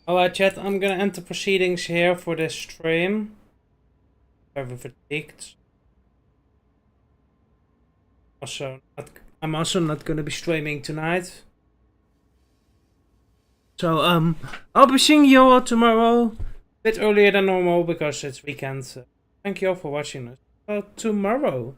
Alright, chat, I'm gonna end the proceedings here for this stream. Very fatigued. I'm also not gonna be streaming tonight. So, I'll be seeing you all tomorrow. A bit earlier than normal because it's weekend. Thank you all for watching us. Tomorrow.